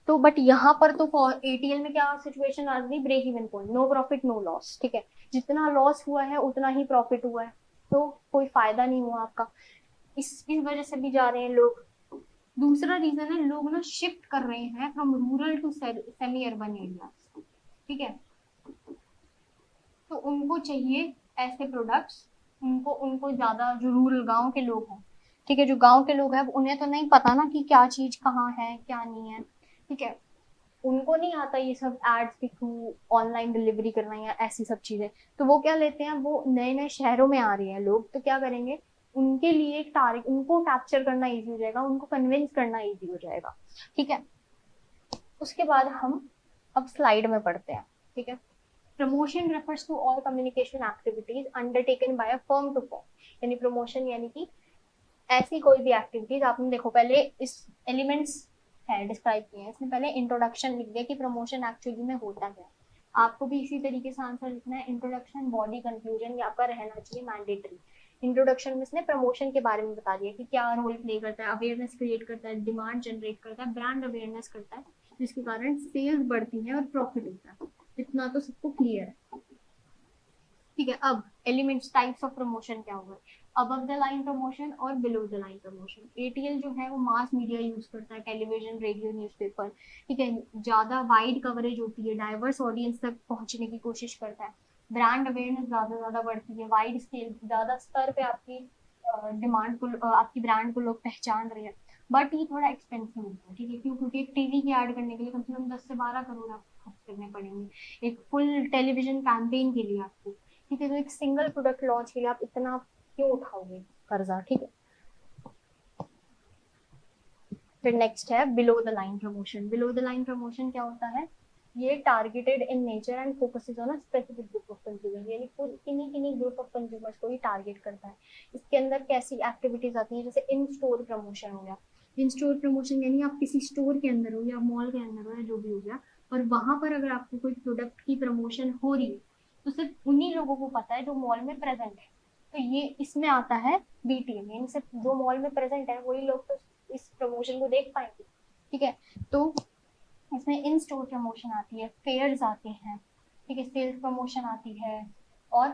तो बट यहाँ पर तो फॉर एटीएल में क्या सिचुएशन आ गई, break even point, no profit no loss. ठीक है, जितना लॉस हुआ है उतना ही प्रॉफिट हुआ है, तो कोई फायदा नहीं हुआ आपका, इसकी वजह से भी जा रहे हैं लोग। दूसरा रीजन है, लोग ना शिफ्ट कर रहे हैं from rural to semi urban area. ठीक है, तो उनको चाहिए ऐसे प्रोडक्ट्स, उनको उनको ज्यादा, जो रूरल गांव के लोग हैं, ठीक है, जो गांव के लोग हैं उन्हें तो नहीं पता ना कि क्या चीज कहाँ है क्या नहीं है। ठीक है, उनको नहीं आता ये सब एड्स के थ्रू ऑनलाइन डिलीवरी करना या ऐसी सब चीजें, तो वो क्या लेते हैं, वो नए नए शहरों में आ रहे हैं लोग, तो क्या करेंगे, उनके लिए एक टारगेट, उनको कैप्चर करना इजी हो जाएगा, उनको कन्विंस करना इजी हो जाएगा। ठीक है, उसके बाद हम अब स्लाइड में पढ़ते हैं। ठीक है, promotion refers to all communication activities undertaken by a firm to firm, यानी प्रमोशन यानी कि ऐसी कोई भी एक्टिविटीज, आपने देखो पहले इस एलिमेंट्स है डिस्क्राइब किए हैं, इसमें पहले इंट्रोडक्शन लिख दिया कि प्रमोशन एक्चुअली में होता क्या है, आपको भी इसी तरीके से आंसर लिखना है, इंट्रोडक्शन बॉडी कंक्लूजन ये आपका रहना चाहिए मैंडेटरी। इंट्रोडक्शन में इसने प्रमोशन के बारे में बता दिया कि क्या रोल प्ले करता है, अवेयरनेस क्रिएट करता है, डिमांड जनरेट करता है, ब्रांड अवेयरनेस करता है, जिसके कारण सेल्स बढ़ती है और प्रॉफिट होता है, इतना तो सबको क्लियर है। ठीक है, अब एलिमेंट्स टाइप्स ऑफ प्रमोशन क्या होगा, अबव द लाइन प्रमोशन और below the line promotion. ATL जो है वो मास मीडिया यूज करता है, टेलीविजन रेडियो न्यूज़पेपर। ठीक है, ज्यादा वाइड कवरेज होती है, डाइवर्स ऑडियंस तक पहुंचने की कोशिश करता है, ब्रांड अवेयरनेस ज्यादा बढ़ती है, वाइड स्केल ज्यादा स्तर पे आपकी डिमांड को, आपकी ब्रांड को लोग पहचान रहे हैं, बट ये थोड़ा एक्सपेंसिव होता है। ठीक है, क्यों, क्योंकि एक टीवी की ऐड करने के लिए कम से कम 10 से 12 करोड़ आपको खर्च करने पड़ेंगे, एक फुल टेलीविजन कैंपेन के लिए आपको। ठीक है, तो एक सिंगल प्रोडक्ट लॉन्च के लिए आप इतना क्यों उठाओगे कर्जा। ठीक है, फिर नेक्स्ट है below the line promotion. Below the line promotion क्या होता है, ये targeted in nature and focuses on a specific group of consumer, यानी किन्हीं किन्हीं ग्रुप ऑफ कंज्यूमर्स को ही टारगेट करता है। इसके अंदर कैसी एक्टिविटीज आती हैं, जैसे इन स्टोर प्रमोशन हो गया, इन स्टोर प्रमोशन यानी आप किसी स्टोर के अंदर हो या मॉल के अंदर हो या जो भी हो गया, और वहां पर अगर आपको कोई प्रोडक्ट की प्रमोशन हो रही है तो सिर्फ उन्हीं लोगों को पता है जो मॉल में प्रेजेंट है, तो ये इसमें आता है बीटीएम, यानी सिर्फ जो मॉल में प्रेजेंट है वही लोग तो इस प्रमोशन को देख पाएंगे। ठीक है, तो इसमें इन स्टोर प्रमोशन आती है, फेयर्स आते हैं, ठीक है, सेल्स प्रमोशन आती है, और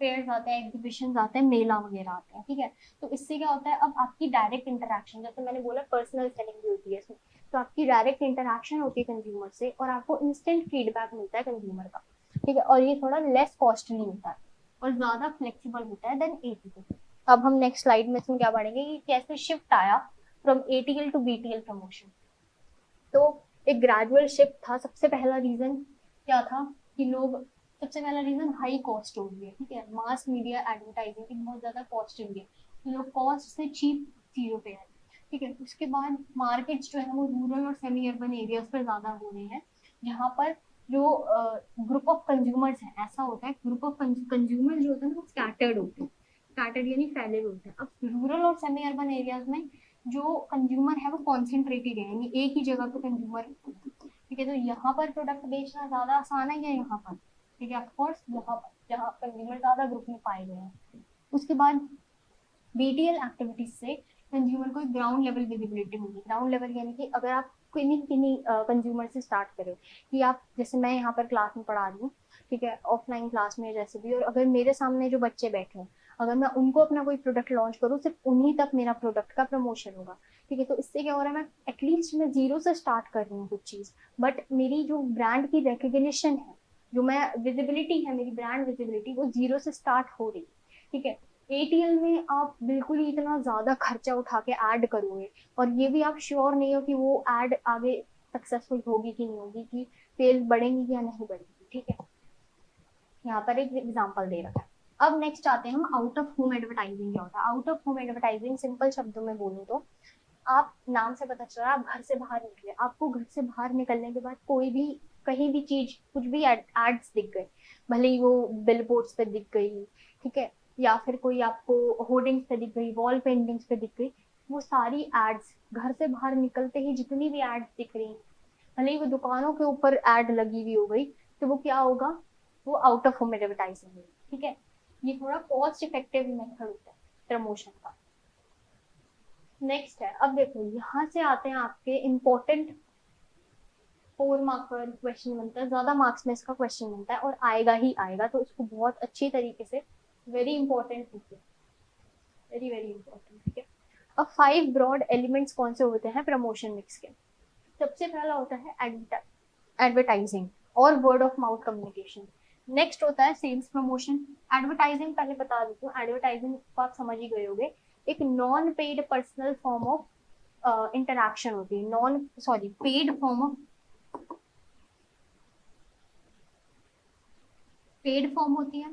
फेयर्स आते हैं, एग्जीबिशन आते हैं, मेला वगैरह आते हैं। ठीक है, तो इससे क्या होता है, अब आपकी डायरेक्ट इंटरेक्शन, जैसे मैंने बोला पर्सनल सेलिंग भी होती है इसमें, तो आपकी डायरेक्ट इंटरेक्शन होती है कंज्यूमर से और आपको इंस्टेंट फीडबैक मिलता है कंज्यूमर का। ठीक है, और ये थोड़ा लेस कॉस्टली होता है और ज्यादा फ्लेक्सिबल होता है देन एटीएल। अब हम नेक्स्ट स्लाइड में इसमें क्या पढ़ेंगे कि कैसे शिफ्ट आया from ATL to BTL promotion. तो एक ग्रेजुअल शिफ्ट था, सबसे पहला रीजन क्या था कि लोग, सबसे पहला रीजन हाई कॉस्ट हो गई है। ठीक है, मास मीडिया एडवर्टाइजिंग की बहुत ज्यादा कॉस्ट हो गई है, तो लोग कॉस्ट से चीप चीजों पे है। ठीक है, उसके बाद मार्केट्स जो है वो रूरल और सेमी अर्बन एरियाज पर ज्यादा हो रहे हैं, जहाँ पर जो ग्रुप ऑफ कंज्यूमर्स है, ऐसा होता है ग्रुप ऑफ कंज्यूमर जो होता है ना वो स्कैटर्ड होते हैं, स्कैटर्ड यानी फैले हुए होते हैं। अब रूरल और सेमी अर्बन एरियाज में जो कंज्यूमर है वो कॉन्सेंट्रेटेड है, यानी एक ही जगह पे कंज्यूमर। ठीक है, तो यहाँ पर प्रोडक्ट बेचना ज्यादा आसान है या यहाँ पर, ठीक है, ऑफकोर्स यहाँ पर जहाँ कंज्यूमर ज्यादा ग्रुप में पाए गए हैं। उसके बाद बीटीएल एक्टिविटीज से कंज्यूमर को ग्राउंड लेवल विजिबिलिटी होगी। ग्राउंड लेवल यानी कि अगर आप किन्हीं किन्हीं कंज्यूमर से स्टार्ट करें, कि आप जैसे मैं यहाँ पर क्लास में पढ़ा रही हूँ, ठीक है, ऑफलाइन क्लास में जैसे भी, और अगर मेरे सामने जो बच्चे बैठे हैं, अगर मैं उनको अपना कोई प्रोडक्ट लॉन्च करूँ, सिर्फ उन्हीं तक मेरा प्रोडक्ट का प्रमोशन होगा। ठीक है, तो इससे क्या हो रहा है, मैं एटलीस्ट मैं जीरो से स्टार्ट कर रही हूँ कुछ चीज, बट मेरी जो ब्रांड की रिकग्निशन है, जो मैं विजिबिलिटी है, मेरी ब्रांड विजिबिलिटी वो जीरो से स्टार्ट हो रही है। ठीक है, एटीएल में आप बिल्कुल ही इतना ज्यादा खर्चा उठा के ऐड करोगे और ये भी आप श्योर नहीं हो कि वो ऐड आगे सक्सेसफुल होगी कि नहीं होगी, कि सेल्स बढ़ेंगी या नहीं बढ़ेंगी। ठीक है, यहाँ पर एक एग्जांपल दे रखा है। अब नेक्स्ट आते हैं हम आउट ऑफ होम एडवर्टाइजिंग। क्या होता है out of home advertising? Simple शब्दों में बोलूँ तो आप नाम से पता चल रहा है आप घर से बाहर निकले, आपको घर से बाहर निकलने के बाद कोई भी कहीं भी चीज कुछ भी एड्स दिख गए, भले ही वो बिल बोर्ड्स पे दिख गई, ठीक है, या फिर कोई आपको होर्डिंग्स पे दिख गई, वॉल पेंटिंग्स पे दिख गई, वो सारी एड्स घर से बाहर निकलते ही जितनी भी एड्स दिख रही, भले ही वो दुकानों के ऊपर एड लगी हुई हो गई, तो वो क्या होगा, वो आउट ऑफ होम एडवर्टाइजिंग होगी। ठीक है, ये थोड़ा कॉस्ट इफेक्टिव मेथड होता है प्रमोशन का। नेक्स्ट है, अब देखो यहाँ से आते हैं आपके इम्पोर्टेंट 4 मार्क का क्वेश्चन बनता है, ज्यादा मार्क्स में इसका क्वेश्चन बनता है और आएगा ही आएगा, तो इसको बहुत अच्छी तरीके से, वेरी इंपॉर्टेंट है, वेरी वेरी इंपॉर्टेंट। ठीक है, अब 5 ब्रॉड एलिमेंट्स कौन से होते हैं प्रमोशन मिक्स के? सबसे पहला होता है एडवर्टाइजिंग और word of mouth communication. Next होता है सेल्स प्रमोशन। एडवर्टाइजिंग पहले बता देती हूँ, एडवर्टाइजिंग को आप समझ ही गए होगे, एक non paid personal form of interaction होती है, non sorry paid form of, paid form होती है,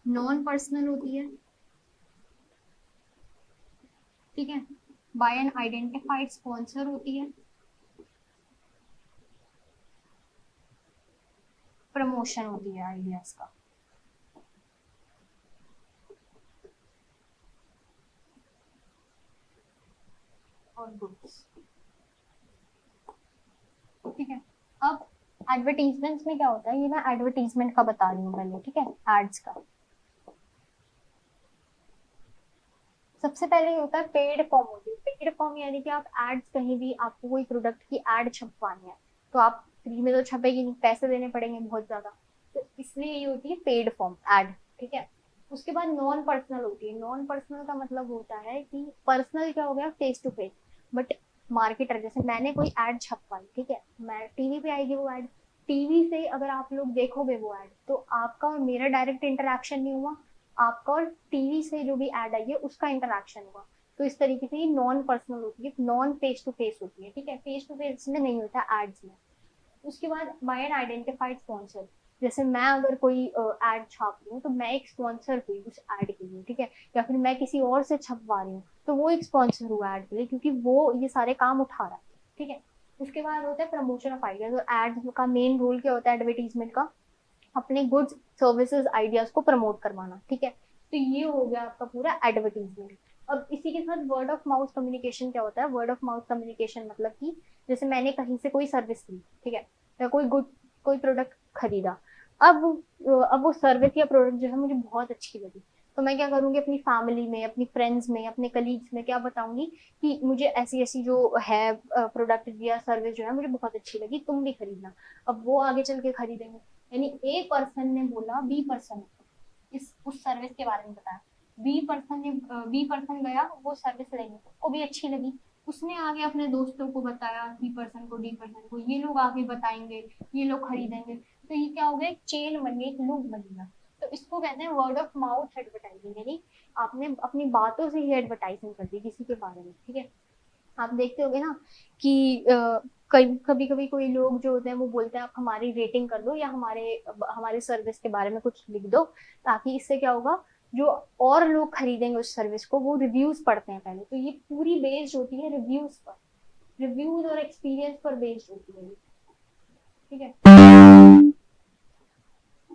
नॉन पर्सनल होती है, ठीक है, बाय एन आइडेंटिफाइड स्पॉन्सर होती है, प्रमोशन होती है आइडियाज का। और गुड्स, ठीक है। अब एडवर्टीजमेंट्स में क्या होता है, ये मैं एडवर्टीजमेंट का बता रही हूँ पहले, ठीक है, एड्स का। सबसे पहले ये होता है पेड फॉर्म होती है। पेड फॉर्म यानी कि आप एड्स कहीं भी, आपको कोई प्रोडक्ट की एड छपवानी है तो आप फ्री में तो छपेगी नहीं, पैसे देने पड़ेंगे बहुत ज्यादा, तो इसलिए ये होती है पेड फॉर्म एड। ठीक है, उसके बाद नॉन पर्सनल होती है। नॉन पर्सनल का मतलब होता है कि पर्सनल क्या हो गया, face to face, but marketer, जैसे मैंने कोई एड छपवाई, ठीक है, मैं टीवी पे आएगी वो एड, टीवी से अगर आप लोग देखोगे वो एड, तो आपका और मेरा डायरेक्ट इंटरेक्शन नहीं हुआ, आपका और टीवी से जो भी एड आई है उसका इंटरेक्शन हुआ। तो इस तरीके से ये नॉन पर्सनल होती है, नॉन फेस टू फेस होती है। ठीक है, फेस टू फेस में नहीं होता एड्स में। उसके बाद बाय एन आइडेंटिफाइड स्पॉन्सर, जैसे मैं अगर कोई एड छाप रही हूँ तो मैं एक स्पॉन्सर हुई उस एड के लिए, ठीक है, या फिर मैं किसी और से छपवा रही हूँ तो वो एक स्पॉन्सर हुआ एड के लिए, क्योंकि वो ये सारे काम उठा रहा है। ठीक है, उसके बाद होता है प्रमोशन ऑफ आइडिया। तो एड का मेन रोल क्या होता है एडवर्टीजमेंट का, अपने गुड्स सर्विसेज आइडियाज को प्रमोट करवाना। ठीक है, तो ये हो गया आपका पूरा एडवर्टीजमेंट। अब इसी के साथ वर्ड ऑफ माउथ कम्युनिकेशन क्या होता है? वर्ड ऑफ माउथ कम्युनिकेशन मतलब कि जैसे मैंने कहीं से कोई सर्विस ली, ठीक है, या कोई गुड, कोई प्रोडक्ट खरीदा, अब अब वो सर्विस या प्रोडक्ट जो है मुझे बहुत अच्छी लगी, तो मैं क्या करूंगी, अपनी फैमिली में, अपनी फ्रेंड्स में, अपने कलीग्स में क्या बताऊंगी कि मुझे ऐसी ऐसी जो है प्रोडक्ट या सर्विस जो है मुझे बहुत अच्छी लगी, तुम भी खरीदना। अब वो आगे चल के खरीदेंगे। यानी ए पर्सन ने बोला बी पर्सन को, इस उस सर्विस के बारे में बताया, बी पर्सन गया वो सर्विस लेने, उसको भी अच्छी लगी, उसने आगे अपने दोस्तों को बताया, सी पर्सन को, डी पर्सन को, ये लोग आगे बताएंगे, ये लोग खरीदेंगे, तो ये क्या हो गया, एक चेन बन गई, एक लूप बन गया। तो इसको कहते हैं वर्ड ऑफ माउथ एडवर्टाइजिंग, यानी आपने अपनी बातों से ही एडवर्टाइजिंग कर दी किसी के बारे में। ठीक है, आप देखते होगे ना कि कभी कभी कोई लोग जो होते हैं वो बोलते हैं आप हमारी रेटिंग कर दो या हमारे हमारे सर्विस के बारे में कुछ लिख दो, ताकि इससे क्या होगा, जो और लोग खरीदेंगे उस सर्विस को वो रिव्यूज पढ़ते हैं पहले, तो ये पूरी बेस्ड होती है रिव्यूज पर, रिव्यूज और एक्सपीरियंस पर बेस्ड होती है। ठीक है,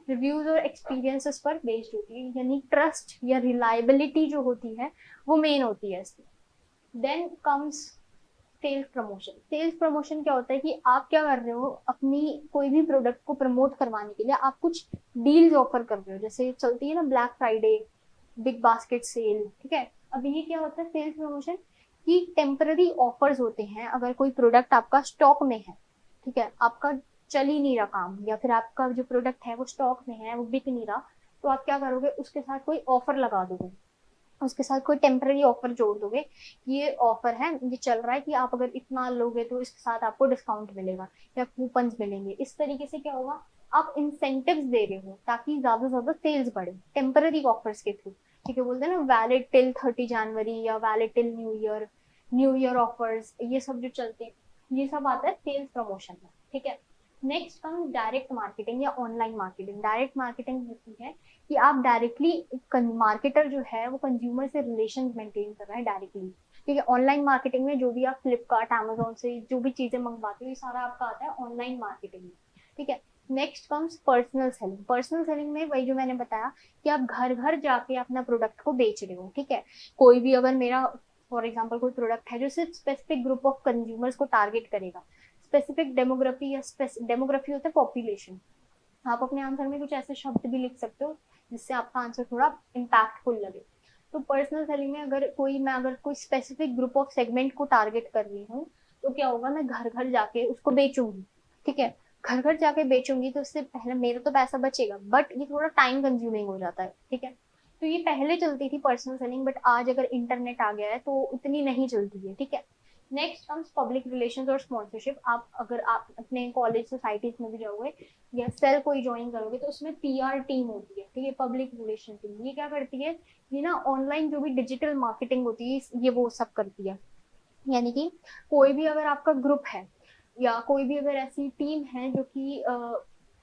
रिव्यूज और एक्सपीरियंसेस पर बेस्ड होती है, यानी ट्रस्ट या रिलायबिलिटी जो होती है वो मेन होती है इसमें। Then comes sales promotion. Sales promotion क्या होता है कि आप क्या कर रहे हो, अपनी कोई भी प्रोडक्ट को प्रमोट करवाने के लिए आप कुछ डील्स ऑफर कर रहे हो, जैसे चलती है ना Black Friday, Big Basket sale. ठीक है, अब ये क्या होता है सेल्स प्रमोशन की टेम्पररी ऑफर्स होते हैं, अगर कोई प्रोडक्ट आपका स्टॉक में है, ठीक है, आपका चल ही नहीं रहा काम, या फिर आपका जो प्रोडक्ट है वो स्टॉक में है, वो बिक नहीं रहा, तो आप क्या करोगे, उसके साथ कोई ऑफर लगा दोगे, उसके साथ कोई टेम्पररी ऑफर जोड़ दोगे, ये ऑफर है, ये चल रहा है कि आप अगर इतना लोगे तो इसके साथ आपको डिस्काउंट मिलेगा या कूपन मिलेंगे। इस तरीके से क्या होगा, आप इंसेंटिव्स दे रहे हो ताकि ज्यादा से ज्यादा सेल्स बढ़े टेम्पररी ऑफर्स के थ्रू। ठीक है, बोलते हैं ना वैलिड टिल 30 जनवरी या valid till new year offers, ये सब जो चलते हैं ये सब आता है सेल्स प्रमोशन में। ठीक है, नेक्स्ट कम डायरेक्ट मार्केटिंग या ऑनलाइन मार्केटिंग। डायरेक्ट मार्केटिंग होती है कि आप डायरेक्टली, मार्केटर जो है वो कंज्यूमर से रिलेशन मेंटेन कर रहा है डायरेक्टली। ठीक है, ऑनलाइन मार्केटिंग में जो भी आप फ्लिपकार्ट अमेजोन से जो भी चीजें मंगवाते हो ये सारा आपका आता है ऑनलाइन मार्केटिंग में। ठीक है, next comes personal selling. Personal selling में वही जो मैंने बताया कि आप घर घर जाके अपना प्रोडक्ट को बेच रहे हो। ठीक है, कोई भी अगर मेरा फॉर एग्जाम्पल कोई प्रोडक्ट है जो सिर्फ स्पेसिफिक ग्रुप ऑफ कंज्यूमर्स को टारगेट करेगा, स्पेसिफिक डेमोग्राफी या डेमोग्राफी होता है पॉपुलेशन, आप अपने आंसर में कुछ ऐसे शब्द भी लिख सकते हो जिससे आपका आंसर थोड़ा इम्पैक्टफुल लगे। तो पर्सनल सेलिंग में अगर कोई स्पेसिफिक ग्रुप ऑफ सेगमेंट को टारगेट कर रही हूँ तो क्या होगा, मैं घर घर जाके उसको बेचूंगी। ठीक है, घर घर जाके बेचूंगी तो उससे पहले मेरा तो पैसा बचेगा, बट ये थोड़ा टाइम कंज्यूमिंग हो जाता है। ठीक है, तो ये पहले चलती थी पर्सनल सेलिंग, बट आज अगर इंटरनेट आ गया है तो उतनी नहीं चलती है। ठीक है, नेक्स्ट कम्स पब्लिक रिलेशंस और स्पॉन्सरशिप। अगर आप अपने कॉलेज सोसाइटीज में भी जाओगे या सेल कोई ज्वाइन करोगे तो उसमें पीआर टीम होती है। ठीक है, पब्लिक रिलेशन टीम, ये क्या करती है, ये ना ऑनलाइन जो भी डिजिटल मार्केटिंग होती है ये वो सब करती है। यानी कि कोई भी अगर आपका ग्रुप है या कोई भी अगर ऐसी टीम है जो कि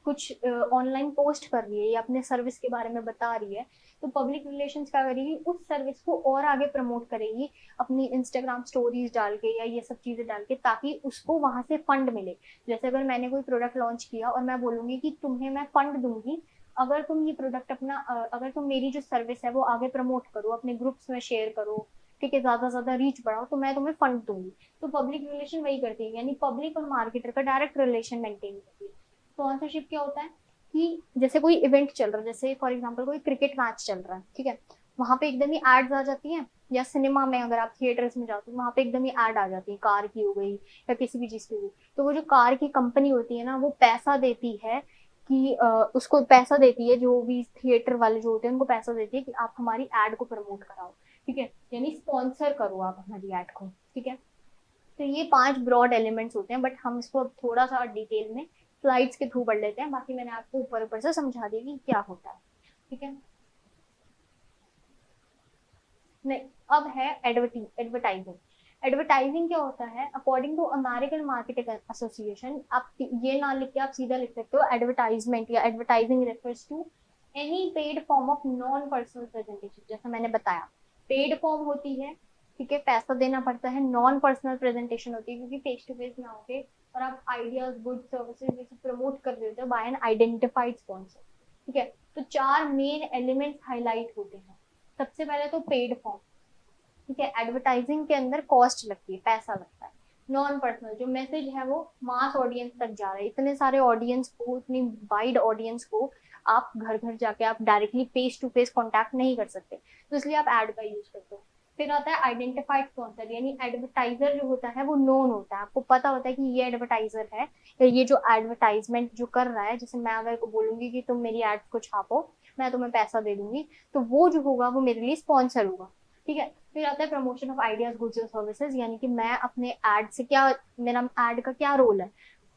कुछ ऑनलाइन पोस्ट कर रही है या अपने सर्विस के बारे में बता रही है, तो पब्लिक रिलेशंस क्या करेगी, उस सर्विस को और आगे प्रमोट करेगी अपनी इंस्टाग्राम स्टोरीज डाल के या ये सब चीजें डाल के, ताकि उसको वहां से फंड मिले। जैसे अगर मैंने कोई प्रोडक्ट लॉन्च किया और मैं बोलूंगी कि तुम्हें मैं फंड दूंगी अगर तुम ये प्रोडक्ट अगर तुम मेरी जो सर्विस है वो आगे प्रमोट करो, अपने ग्रुप्स में शेयर करो, ठीक है, ज्यादा ज्यादा रीच बढ़ाओ, तो मैं तुम्हें फंड दूंगी। तो पब्लिक रिलेशन वही करती है, यानी पब्लिक और मार्केटर का डायरेक्ट रिलेशन मेंटेन करती है। स्पॉन्सरशिप क्या होता है कि जैसे कोई इवेंट चल रहा है, जैसे फॉर एग्जाम्पल कोई क्रिकेट मैच चल रहा है, ठीक है, वहां पे एकदम ही एड्स आ जाती हैं, या सिनेमा में अगर आप थिएटर्स में जाते हो वहां पे एकदम ही एड आ जाती है, कार की हो गई या किसी भी चीज की हो गई, तो वो जो कार की कंपनी होती है ना वो पैसा देती है कि उसको पैसा देती है, जो भी थिएटर वाले जो होते हैं उनको पैसा देती है कि आप हमारी एड को प्रमोट कराओ। ठीक है, यानी स्पॉन्सर करो आप हमारी एड को। ठीक है, तो ये 5 ब्रॉड एलिमेंट्स होते हैं, बट हम इसको अब थोड़ा सा डिटेल में स्लाइड्स के थ्रू पढ़ लेते हैं, बाकी मैंने आपको ऊपर ऊपर से समझा दी कि क्या होता है। ठीक है, नहीं, अब है एडवर्टाइजिंग। एडवर्टाइजिंग क्या होता है, according to American marketing association, आप ये ना लिख के आप सीधा लिख सकते हो एडवर्टाइजमेंट या advertising refers to any paid form of non personal presentation. जैसा मैंने बताया, पेड फॉर्म होती है, ठीक है, पैसा देना पड़ता है। नॉन पर्सनल प्रेजेंटेशन होती है क्योंकि फेस टू फेस ना होके और आप आइडियाज, गुड सर्विसेज जैसे प्रमोट कर रहे होते हो बाय एन आइडेंटिफाइड स्पॉन्सर। ठीक है, तो 4 मेन एलिमेंट्स हाईलाइट होते हैं। सबसे पहले तो पेड फॉर्म। ठीक है, एडवर्टाइजिंग के अंदर कॉस्ट लगती है, पैसा लगता है। नॉन पर्सनल, जो मैसेज है वो मास ऑडियंस तक जा रहा है, इतने सारे ऑडियंस को, इतनी वाइड ऑडियंस को आप घर घर जाके आप directly face to face contact नहीं कर सकते, तो इसलिए आप एड का यूज करते हो। फिर आता है आइडेंटिफाइड स्पॉन्सर, यानी एडवर्टाइजर जो होता है वो नोन होता है, आपको पता होता है कि ये एडवर्टाइजर है या ये जो एडवर्टाइजमेंट जो कर रहा है, जैसे मैं अगर को बोलूंगी कि तुम मेरी एड्स को छापो, मैं तुम्हें पैसा दे दूंगी, तो वो जो होगा वो मेरे लिए स्पॉन्सर होगा। ठीक है, फिर आता है प्रमोशन ऑफ आइडियाज, गुड्स और सर्विसेज, यानी कि मैं अपने एड से क्या, मेरा एड का क्या रोल है,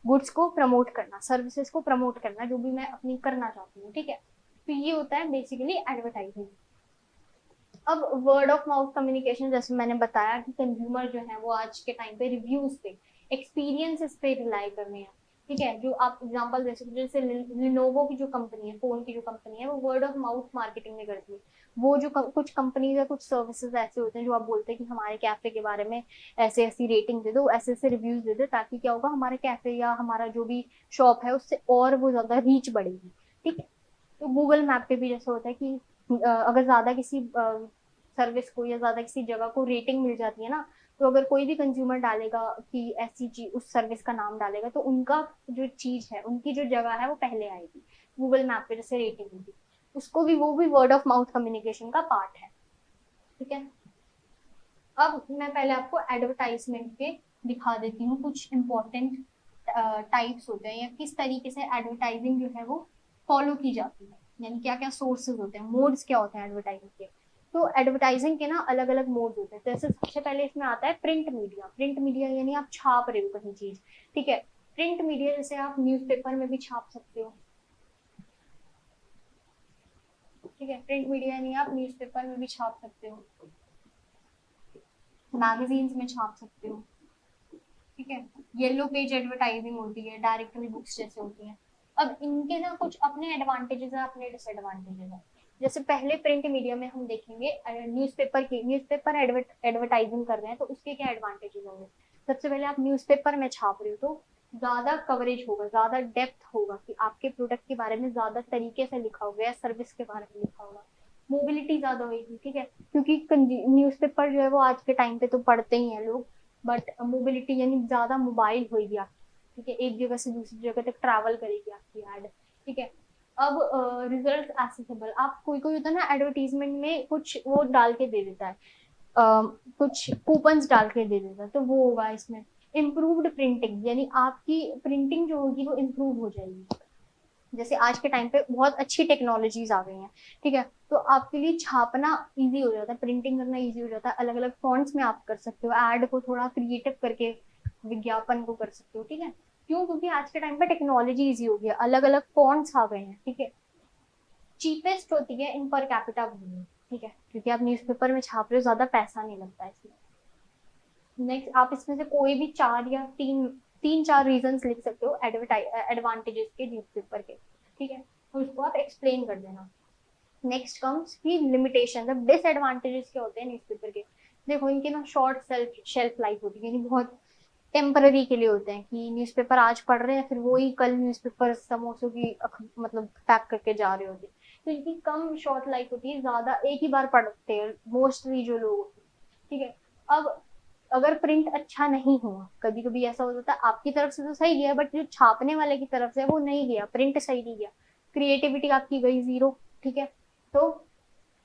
गुड्स को प्रमोट करना, सर्विसेज को प्रमोट करना, जो भी मैं अपनी करना चाहती हूँ। ठीक है, तो ये होता है बेसिकली एडवर्टाइजिंग। अब वर्ड ऑफ माउथ कम्युनिकेशन, जैसे मैंने बताया कि कंज्यूमर जो है वो आज के टाइम पे रिव्यूज पे, एक्सपीरियंसेस पे रिलाई कर रहे हैं। ठीक है, जो आप एग्जांपल दे सकते हो, जैसे लिनोवो की जो कंपनी है, फोन की जो कंपनी है, वो वर्ड ऑफ माउथ मार्केटिंग में करती है। वो जो कुछ कंपनीज या कुछ सर्विसेज ऐसे होते हैं जो आप बोलते हैं कि हमारे कैफे के बारे में ऐसे ऐसी रेटिंग दे दो, ऐसे ऐसे रिव्यूज दे दो, ताकि क्या होगा, हमारे कैफे या हमारा जो भी शॉप है उससे और वो ज्यादा रीच बढ़ेगी। ठीक है, तो गूगल मैप पे भी जैसे होता है कि अगर ज्यादा किसी सर्विस को या ज्यादा किसी जगह को रेटिंग मिल जाती है ना, तो अगर कोई भी कंज्यूमर डालेगा कि ऐसी चीज, उस सर्विस का नाम डालेगा, तो उनका जो चीज है, उनकी जो जगह है वो पहले आएगी गूगल मैप पे, जैसे रेटिंग होगी उसको भी, वो भी वर्ड ऑफ माउथ कम्युनिकेशन का पार्ट है। ठीक है, अब मैं पहले आपको एडवर्टाइजमेंट के दिखा देती हूँ कुछ इंपॉर्टेंट टाइप्स होते हैं या किस तरीके से एडवर्टाइजिंग जो है वो फॉलो की जाती है, यानी क्या क्या सोर्सेज होते हैं, मोड्स क्या होते हैं एडवर्टाइजिंग के। तो एडवर्टाइजिंग के ना अलग अलग मोड होते हैं, जैसे सबसे पहले इसमें आता है प्रिंट मीडिया। प्रिंट मीडिया यानी आप छाप रहे हो कहीं चीज। ठीक है, प्रिंट मीडिया जैसे आप न्यूज़पेपर में भी छाप सकते हो। ठीक है, प्रिंट मीडिया यानी आप न्यूज़पेपर में भी छाप सकते हो, मैगजीन्स में छाप सकते हो। ठीक है। येलो पेज एडवर्टाइजिंग होती है, डायरेक्टरी बुक्स जैसे होती हैं। अब इनके ना कुछ अपने एडवांटेजेस है, अपने डिसएडवांटेजेस है। जैसे पहले प्रिंट मीडिया में हम देखेंगे न्यूज़पेपर एडवर्टाइजिंग कर रहे हैं तो उसके क्या एडवांटेजेस होंगे। सबसे पहले आप न्यूज़पेपर में छाप रहे हो तो ज्यादा कवरेज होगा, ज्यादा डेप्थ होगा कि आपके प्रोडक्ट के बारे में ज्यादा तरीके से लिखा होगा या सर्विस के बारे में लिखा होगा। मोबिलिटी ज्यादा होगी, ठीक है, क्योंकि न्यूज़पेपर जो है वो आज के टाइम पे तो पढ़ते ही हैं लोग, बट मोबिलिटी यानी ज्यादा मोबाइल होगी आपकी, ठीक है, एक जगह से दूसरी जगह तक ट्रैवल करेगी आपकी एड, ठीक है। अब रिजल्ट एक्सेसिबल, आप कोई कोई होता है ना एडवर्टीजमेंट में कुछ वो डाल के दे देता है, कुछ कूपन्स डाल के दे देता है, तो वो होगा इसमें। इम्प्रूव्ड प्रिंटिंग, यानी आपकी प्रिंटिंग जो होगी वो इम्प्रूव हो जाएगी। जैसे आज के टाइम पे बहुत अच्छी टेक्नोलॉजीज आ गई हैं, ठीक है, तो आपके लिए छापना इजी हो जाता है, प्रिंटिंग करना इजी हो जाता है, अलग अलग फॉन्ट्स में आप कर सकते हो, ऐड को थोड़ा क्रिएटिव करके विज्ञापन को कर सकते हो, ठीक है। क्यों? क्योंकि आज के टाइम पे टेक्नोलॉजी इजी हो गई है, अलग अलग फॉन्ट्स आ गए हैं, ठीक है। चीपेस्ट होती है इन पर कैपिटा वैल्यू, ठीक है, क्योंकि आप न्यूज़पेपर में छाप रहे हो, ज्यादा पैसा नहीं लगता है इसमें। नेक्स्ट, आप इसमें से कोई भी चार या तीन चार रीजंस लिख सकते हो एडवांटेजेस के न्यूज़पेपर के, ठीक है, और उसको आप एक्सप्लेन कर देना। नेक्स्ट कम्स की लिमिटेशन, अब डिसएडवांटेजेस क्या होते हैं न्यूज़पेपर के। देखो इनके ना शॉर्ट शेल्फ लाइफ होती है, यानी बहुत टेम्पररी के लिए होते हैं कि न्यूज़पेपर आज पढ़ रहे हैं फिर वही कल न्यूज़पेपर समोसों की मतलब पैक करके जा रहे होते हैं, तो इनकी कम शॉर्ट लाइफ होती है, ज्यादा एक ही बार पढ़ते हैं मोस्टली जो लोग होते हैं, ठीक है। अब अगर प्रिंट अच्छा नहीं हुआ, कभी कभी ऐसा हो जाता है आपकी तरफ से तो सही गया बट जो छापने वाले की तरफ से वो नहीं गया, प्रिंट सही नहीं गया, क्रिएटिविटी आपकी गई जीरो, ठीक है। तो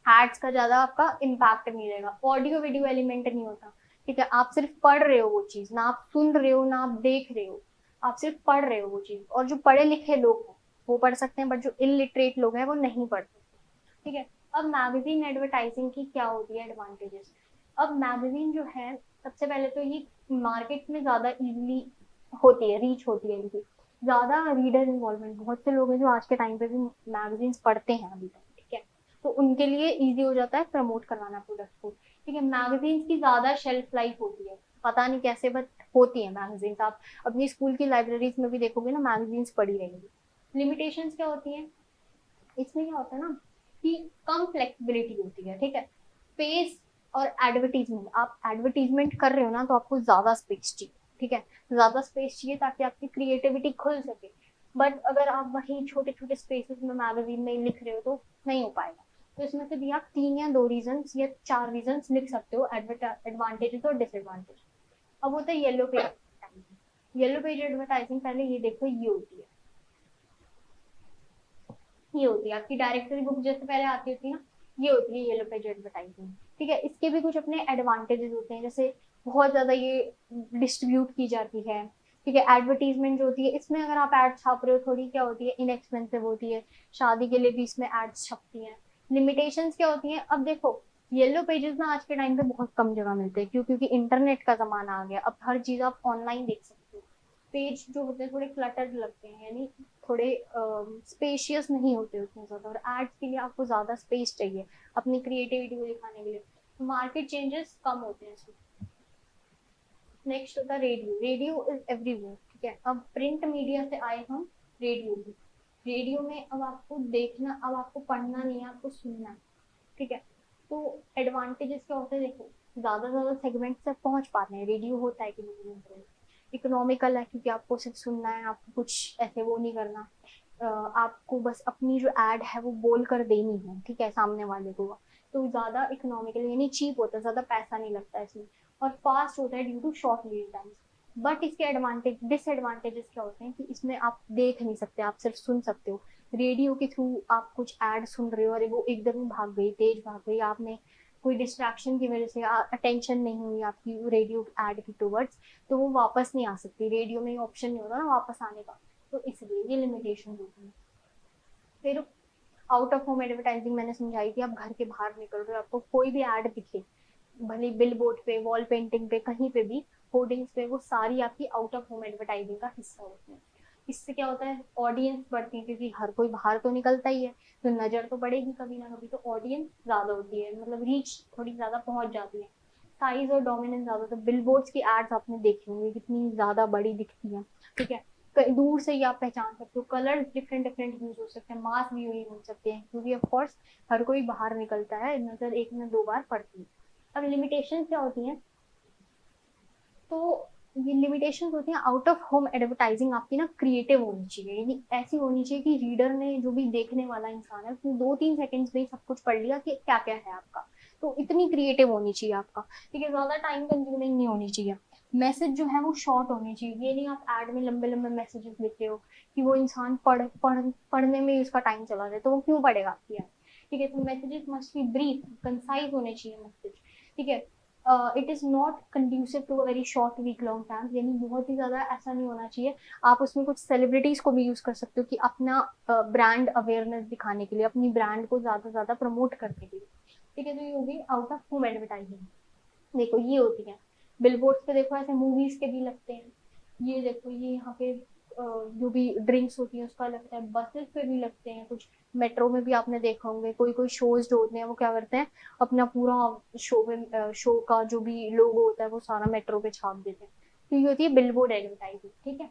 एड्स का ज्यादा आपका इम्पैक्ट नहीं रहेगा, ऑडियो वीडियो एलिमेंट नहीं होता, ठीक है, आप सिर्फ पढ़ रहे हो वो चीज, ना आप सुन रहे हो ना आप देख रहे हो, आप सिर्फ पढ़ रहे हो वो चीज, और जो पढ़े लिखे लोग हैं वो पढ़ सकते हैं बट जो इलिटरेट लोग हैं वो नहीं पढ़ सकते, ठीक है। अब मैगजीन एडवर्टाइजिंग की क्या होती है एडवांटेजेस। अब मैगजीन जो है सबसे पहले तो ये मार्केट में ज्यादा इजीली होती है, रीच होती है इनकी, ज्यादा रीडर इन्वॉल्वमेंट, बहुत से लोग हैं जो आज के टाइम पे भी मैगजीन्स पढ़ते हैं अभी तक, ठीक है, तो उनके लिए इजी हो जाता है प्रमोट करवाना प्रोडक्ट को, ठीक है। मैगजीन्स की ज्यादा शेल्फ लाइफ होती है, पता नहीं कैसे बट होती है मैगजीन्स, आप अपनी स्कूल की लाइब्रेरीज में भी देखोगे ना मैगजीन्स पढ़ी रहेंगी। लिमिटेशंस क्या होती है इसमें, क्या होता है ना कि कम फ्लेक्सिबिलिटी होती है, ठीक है। स्पेस और एडवर्टीजमेंट, आप एडवर्टीजमेंट कर रहे हो ना तो आपको ज्यादा स्पेस चाहिए, ठीक है, ज्यादा स्पेस चाहिए ताकि आपकी क्रिएटिविटी खुल सके, बट अगर आप वही छोटे छोटे स्पेसेस में मैगजीन में लिख रहे हो तो नहीं हो पाएगा। तो इसमें से भी आप तीन या दो रीजन या चार रीजन लिख सकते हो एडवांटेजेस और डिसएडवांटेज। अब होता है yellow page advertising. Yellow page advertising पहले ये देखो, ये होती है आपकी डायरेक्टरी बुक जैसे पहले आती होती है ना, ये होती है येलो पेज एडवर्टाइजिंग, ठीक है। इसके भी कुछ अपने एडवांटेजेस होते हैं, जैसे बहुत ज्यादा ये डिस्ट्रीब्यूट की जाती है, ठीक है। एडवर्टीजमेंट जो होती है इसमें अगर आप एड छाप रहे हो थोड़ी क्या होती है इनएक्सपेंसिव होती है, शादी के लिए भी इसमें एड्स छपती हैं। लिमिटेशंस क्या होती हैं, अब देखो येलो पेजेस ना आज के टाइम पे बहुत कम जगह मिलते हैं, क्यों? क्योंकि इंटरनेट का जमाना आ गया, अब हर चीज आप ऑनलाइन देख सकते हो। पेज जो होते हैं थोड़े क्लटर्ड लगते हैं, यानी थोड़े स्पेशियस नहीं होते उतने ज्यादा, और एड्स के लिए आपको ज्यादा स्पेस चाहिए अपनी क्रिएटिविटी को दिखाने के लिए, मार्केट चेंजेस कम होते हैं इसमें। नेक्स्ट होता है रेडियो। रेडियो इज एवरीवेयर, ठीक है। अब प्रिंट मीडिया से आए हम रेडियो में। रेडियो में अब आपको देखना, अब आपको पढ़ना नहीं है, आपको सुनना है, ठीक है। तो एडवांटेजेस क्या होते हैं, देखो ज्यादा सेगमेंट तक पहुंच पाते हैं, रेडियो होता है कि नहीं, इकोनॉमिकल है क्योंकि आपको सिर्फ सुनना है, आपको कुछ ऐसे वो नहीं करना, आपको बस अपनी जो एड है वो बोल कर देनी है, ठीक है, सामने वाले को, तो ज्यादा इकोनॉमिकल यानी चीप होता है, ज्यादा पैसा नहीं लगता है इसमें, और फास्ट होता है due to short lead times. But इसके डिसएडवांटेजेस क्या होते हैं कि इसमें आप देख नहीं सकते, आप सिर्फ सुन सकते हो। रेडियो के थ्रू आप कुछ एड सुन रहे हो और वो एकदम भाग गई, तेज भाग गई, आपने कोई डिस्ट्रैक्शन की वजह से अटेंशन नहीं हुई आपकी रेडियो एड की टूवर्ड्स, तो वो वापस नहीं आ सकती, रेडियो में ऑप्शन नहीं होता ना वापस आने का, तो इसलिए ये लिमिटेशन होती है। फिर आउट ऑफ होम एडवर्टाइजिंग मैंने समझाई थी, आप घर के बाहर निकल रहे हो, आपको कोई भी एड दिखे, भले बिल बोर्ड पे, वॉल पेंटिंग पे, कहीं पे भी, होर्डिंग्स पे, वो सारी आपकी आउट ऑफ होम एडवर्टाइजिंग का हिस्सा होती है। इससे क्या होता है ऑडियंस बढ़ती है, क्योंकि हर कोई बाहर तो निकलता ही है, तो नजर तो बढ़ेगी कभी ना कभी, तो ऑडियंस ज्यादा होती है, मतलब रीच थोड़ी ज्यादा पहुंच जाती है। साइज और डोमिनेंस ज्यादा, तो बिलबोर्ड्स की एड्स आपने देखी होंगी कितनी ज्यादा बड़ी दिखती है, ठीक है। कहीं दूर से ही आप पहचान सकते हो, कलर्स डिफरेंट डिफरेंट यूज हो सकते हैं, मास भी यूज हो सकते हैं, क्योंकि ऑफ कोर्स हर कोई बाहर निकलता है, नजर एक में दो बार पड़ती है। अब लिमिटेशन क्या होती है, तो ये लिमिटेशन होती हैं आउट ऑफ होम एडवर्टाइजिंग आपकी ना क्रिएटिव होनी चाहिए, यानी ऐसी होनी चाहिए कि रीडर ने, जो भी देखने वाला इंसान है, उसने 2-3 सेकंड्स में सब कुछ पढ़ लिया कि क्या क्या है आपका। तो इतनी क्रिएटिव होनी चाहिए आपका, ठीक है, ज्यादा टाइम कंज्यूमिंग नहीं होनी चाहिए। मैसेज जो है वो शॉर्ट होनी चाहिए, ये नहीं आप एड में लंबे लंबे मैसेजेस लिखते हो कि वो इंसान पढ़ने में ही उसका टाइम चला जाए, तो वो क्यों पढ़ेगा आपकी ऐड, ठीक है। तो messages must be brief, concise होने चाहिए मैसेज, ठीक है। It is not conducive to a very short week long camp, यानी बहुत ही ज्यादा ऐसा नहीं होना चाहिए। आप उसमें कुछ सेलिब्रिटीज को भी यूज कर सकते हो कि अपना ब्रांड अवेयरनेस दिखाने के लिए, अपनी ब्रांड को ज्यादा से ज्यादा प्रमोट करने के लिए, ठीक है। तो ये होगी आउट ऑफ होम एडवर्टाइजिंग। देखो ये होती है बिलबोर्ड्स पे, देखो ऐसे मूवीज के भी लगते हैं, ये देखो ये यहाँ पे जो भी ड्रिंक्स होती है उसका लगता है, बसेस पे भी लगते हैं कुछ, मेट्रो में भी आपने देखा होंगे, कोई कोई शोज जो होते हैं वो क्या करते हैं, अपना पूरा शो में शो का जो भी लोगो होता है वो सारा मेट्रो पे छाप देते हैं। तो ये होती है बिलबोर्ड एडवर्टाइजिंग, ठीक है।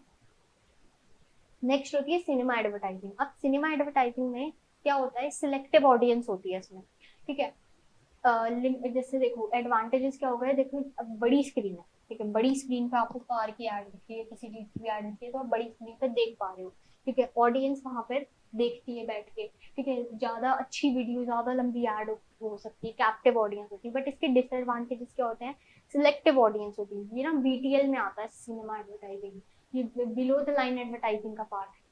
नेक्स्ट होती है सिनेमा एडवर्टाइजिंग। अब सिनेमा एडवर्टाइजिंग में क्या होता है, सिलेक्टिव ऑडियंस होती है इसमें, ठीक है। जैसे देखो एडवांटेजेस क्या हो गए, देखो अब बड़ी स्क्रीन है, ठीक है, बड़ी स्क्रीन पे आपको कार की एड दिखती है, किसी चीज की एड दिखती है, तो आप बड़ी स्क्रीन पे देख पा रहे हो, ठीक है, ऑडियंस वहां पर देखती है बैठ के, ठीक है। ज्यादा अच्छी वीडियो, ज्यादा लंबी एड हो सकती है, कैप्टिव ऑडियंस होती है, बट इसके डिसएडवांटेजेस क्या होते हैं, सिलेक्टिव ऑडियंस होती है, ये ना बीटीएल में आता है सिनेमा एडवर्टाइजिंग, ये बिलो द लाइन एडवर्टाइजिंग का पार्ट है,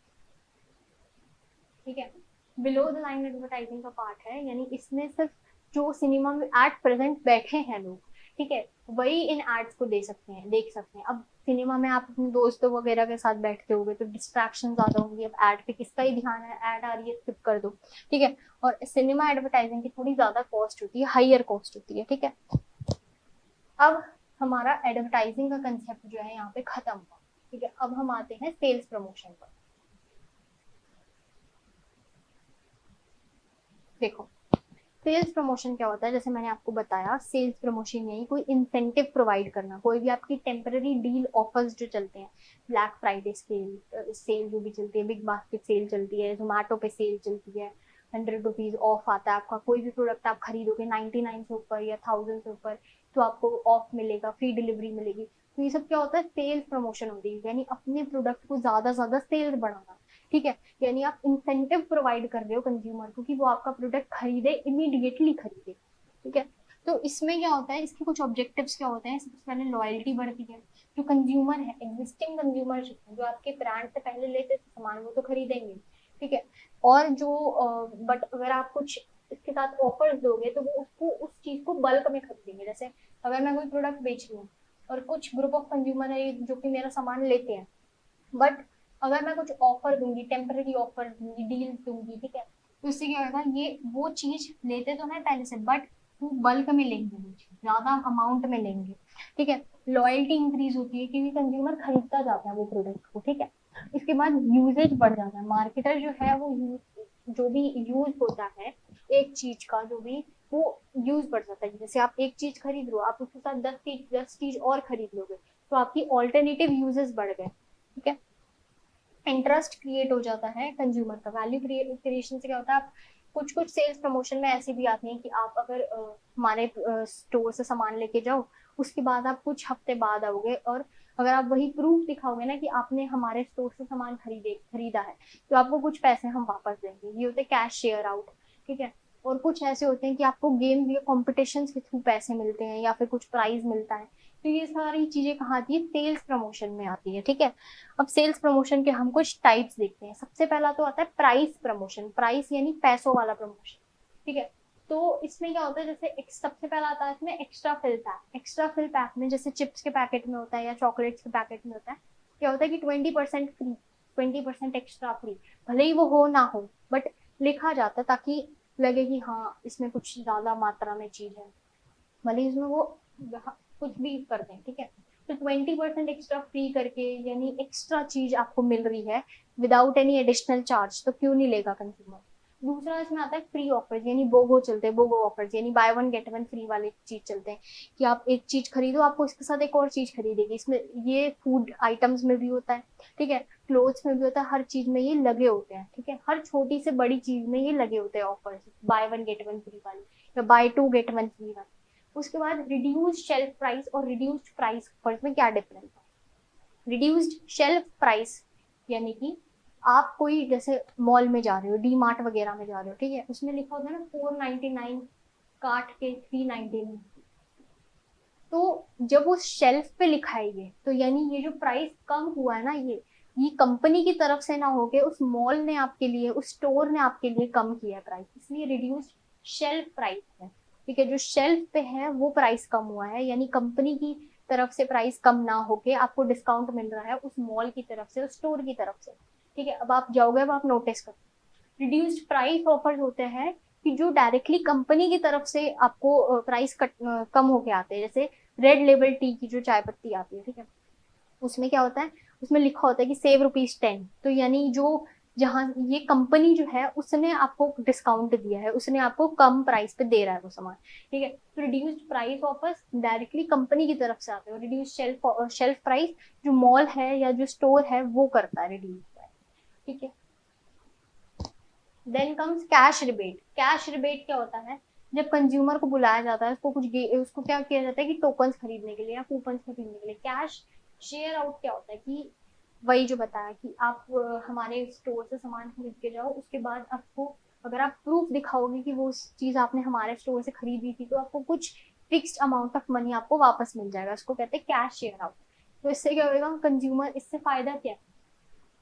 ठीक है। बिलो द लाइन एडवर्टाइजिंग का पार्ट है, यानी इसमें सिर्फ जो सिनेमा में एट प्रेजेंट बैठे हैं लोग, ठीक है, वही इन एड्स को दे सकते हैं, देख सकते हैं। अब सिनेमा में आप अपने दोस्तों वगैरह के साथ बैठते होंगे तो डिस्ट्रैक्शन ज्यादा होंगी, अब एड पे किसका ही ध्यान है, एड आ रही है स्किप कर दो, ठीक है। और सिनेमा एडवर्टाइजिंग की थोड़ी ज्यादा कॉस्ट होती है, हाइयर कॉस्ट होती है, ठीक है। अब हमारा एडवर्टाइजिंग का कंसेप्ट जो है यहाँ पे खत्म हुआ, ठीक है। अब हम आते हैं सेल्स प्रमोशन पर। देखो सेल्स प्रमोशन क्या होता है, जैसे मैंने आपको बताया, सेल्स प्रमोशन में कोई इंसेंटिव प्रोवाइड करना, कोई भी आपकी टेम्पररी डील ऑफर्स जो चलते हैं, ब्लैक फ्राइडे सेल, सेल जो भी चलती है, बिग बास्केट सेल चलती है, जोमेटो पे सेल चलती है, 100 रुपीज ऑफ आता है आपका, कोई भी प्रोडक्ट आप खरीदोगे 99 से ऊपर या 1000 से ऊपर, तो आपको ऑफ मिलेगा, फ्री डिलीवरी मिलेगी। तो ये सब क्या होता है, सेल्स प्रमोशन होती है, यानी अपने प्रोडक्ट को ज्यादा सेल्स बढ़ाना, ठीक है। यानी आप इंसेंटिव प्रोवाइड कर रहे हो कंज्यूमर को कि वो आपका प्रोडक्ट खरीदे, इमीडिएटली खरीदे, ठीक है। तो इसमें क्या होता है, इसके कुछ ऑब्जेक्टिव्स क्या होते हैं, सबसे पहले लॉयल्टी बढ़ती है, जो कंज्यूमर है, एग्जिस्टिंग कंज्यूमर जो आपके ब्रांड से पहले लेते थे सामान, वो तो खरीदेंगे, ठीक है। और जो बट अगर आप कुछ इसके साथ ऑफर्स दोगे तो वो उसको उस चीज को बल्क में खरीदेंगे। जैसे अगर मैं कोई प्रोडक्ट बेच रही हूँ और कुछ ग्रुप ऑफ कंज्यूमर है जो कि मेरा सामान लेते हैं, बट अगर मैं कुछ ऑफर दूंगी, टेम्पररी ऑफर दूंगी, डील दूंगी, ठीक है, तो इससे क्या होगा, ये वो चीज लेते तो है पहले से, बट वो बल्क में लेंगे, वो चीज ज्यादा अमाउंट में लेंगे, ठीक है। लॉयल्टी इंक्रीज होती है क्योंकि कंज्यूमर खरीदता जाता है वो प्रोडक्ट को, ठीक है। इसके बाद यूजेज बढ़ जाता है, मार्केटर जो है वो जो भी यूज होता है एक चीज का, जो भी वो यूज बढ़ जाता है। जैसे आप एक चीज खरीद लो, आप उसके साथ 10 चीज और खरीद लोगे, तो आपकी ऑल्टरनेटिव यूजेस बढ़ गए, ठीक है। इंटरेस्ट क्रिएट हो जाता है कंज्यूमर का, वैल्यू क्रिएशन से क्या होता है, आप कुछ कुछ सेल्स प्रमोशन में ऐसी भी आती हैं कि आप अगर हमारे स्टोर से सामान लेके जाओ, उसके बाद आप कुछ हफ्ते बाद आओगे, और अगर आप वही प्रूफ दिखाओगे ना कि आपने हमारे स्टोर से सामान खरीदा है, तो आपको कुछ पैसे हम वापस देंगे, ये होते हैं कैश शेयर आउट, ठीक है। और कुछ ऐसे होते हैं कि आपको गेम या कॉम्पिटिशन के थ्रू पैसे मिलते हैं या फिर कुछ प्राइज मिलता है। तो ये सारी चीजें कहाँ आती है, सेल्स प्रमोशन में आती है, ठीक है। अब सेल्स प्रमोशन के हम कुछ टाइप्स देखते हैं। सबसे पहला तो आता है प्राइस प्रमोशन, प्राइस यानी पैसों वाला प्रमोशन, ठीक है। तो इसमें क्या होता है, जैसे सबसे पहला आता है इसमें extra fill pack. Extra fill pack में जैसे चिप्स के पैकेट में होता है या चॉकलेट्स के पैकेट में होता है, क्या होता है कि 20% फ्री, 20% एक्स्ट्रा फ्री, भले ही वो हो ना हो, बट लिखा जाता है ताकि लगे कि हाँ इसमें कुछ ज्यादा मात्रा में चीज है, भले ही इसमें वो कुछ भी कर दें, ठीक है। तो 20% एक्स्ट्रा फ्री करके, यानी एक्स्ट्रा चीज आपको मिल रही है विदाउट एनी एडिशनल चार्ज, तो क्यों नहीं लेगा कंज्यूमर। दूसरा इसमें आता है फ्री ऑफर्स, यानी बोगो चलते हैं, बोगो ऑफर्स यानी bye one get one free वाले चीज चलते हैं कि आप एक चीज खरीदो आपको इसके साथ एक और चीज खरीदेगी। इसमें ये फूड आइटम्स में भी होता है, ठीक है, क्लोथ्स में भी होता है, हर चीज में ये लगे होते हैं, ठीक है, हर छोटी से बड़ी चीज में ये लगे होते हैं offers, buy one get one free वाले या buy two get one free वाले। उसके बाद रिड्यूस्ड शेल्फ प्राइस और रिड्यूस्ड प्राइस ऑफर्स में क्या डिफरेंस है? रिड्यूस्ड शेल्फ प्राइस यानी कि आप कोई जैसे मॉल में जा रहे हो, डी मार्ट वगैरह में जा रहे हो, ठीक है, उसमें लिखा होता है ना 499 काट के 399, तो जब उस शेल्फ पे लिखा है ये, तो यानी ये जो प्राइस कम हुआ है ना, ये कंपनी की तरफ से ना होके उस मॉल ने आपके लिए, उस स्टोर ने आपके लिए कम किया है प्राइस, इसलिए रिड्यूस्ड शेल्फ प्राइस है, ठीक है, जो शेल्फ पे है वो प्राइस कम हुआ है, यानी कंपनी की तरफ से प्राइस कम ना होके आपको डिस्काउंट मिल रहा है उस मॉल की तरफ से, उस स्टोर की तरफ से, ठीक है। अब आप जाओगे, अब आप नोटिस करो, रिड्यूस्ड प्राइस ऑफर होते हैं कि जो डायरेक्टली कंपनी की तरफ से आपको प्राइस कम होके आते हैं, जैसे रेड लेबल टी की जो चाय पत्ती आती है, ठीक है, उसमें क्या होता है, उसमें लिखा होता है कि सेव ₹10, तो यानी जो जहां ये कंपनी जो है उसने आपको डिस्काउंट दिया है, उसने आपको कम प्राइस पे दे रहा है वो सामान, ठीक है। तो reduced price offers directly company की तरफ से आते हैं, रिड्यूस्ड शेल्फ प्राइस जो मॉल है या जो स्टोर है वो करता है रिड्यूस प्राइस, ठीक है। Then comes cash rebate. Cash rebate क्या होता है, जब कंज्यूमर को बुलाया जाता है, उसको क्या किया जाता है कि टोकन्स खरीदने के लिए या कूपन खरीदने के लिए। कैश शेयर आउट क्या होता है कि वही जो बताया कि आप हमारे स्टोर से सामान खरीद के जाओ, उसके बाद आपको अगर आप प्रूफ दिखाओगे कि वो चीज आपने हमारे स्टोर से खरीदी थी, तो आपको कुछ फिक्स्ड अमाउंट ऑफ मनी आपको वापस मिल जाएगा, उसको कहते हैं कैश शेयर आउट। तो इससे क्या होगा, कंज्यूमर इससे फायदा क्या है,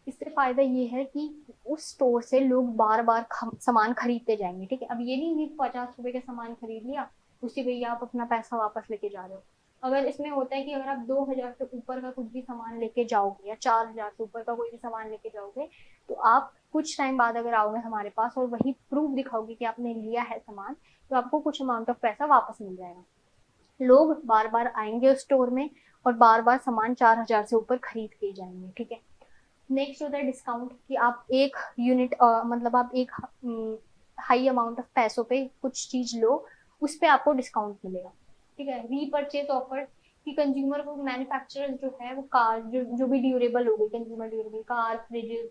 इससे फायदा ये है कि उस स्टोर से लोग बार बार सामान खरीदते जाएंगे, ठीक है। अब ये नहीं कि 50 रुपए का सामान खरीद लिया, उसी पे ही आप अपना पैसा वापस लेके जा रहे हो। अगर इसमें होता है कि अगर आप 2,000 से ऊपर का कुछ भी सामान लेके जाओगे या 4,000 से ऊपर का कोई भी सामान लेके जाओगे, तो आप कुछ टाइम बाद अगर आओगे हमारे पास और वही प्रूफ दिखाओगे कि आपने लिया है सामान, तो आपको कुछ अमाउंट ऑफ पैसा वापस मिल जाएगा। लोग बार बार आएंगे उस स्टोर में और बार बार सामान 4,000 से ऊपर खरीद के जाएंगे, ठीक है। नेक्स्ट होता है डिस्काउंट, कि आप एक यूनिट मतलब आप एक हाई अमाउंट ऑफ पैसों पे कुछ चीज लो, उस पे आपको डिस्काउंट मिलेगा, ठीक है। रीपर्चेज ऑफर, कि कंज्यूमर को मैन्युफैक्चरर जो है वो कार जो भी ड्यूरेबल हो गई, कंज्यूमर ड्यूरेबल कार, फ्रिजेस,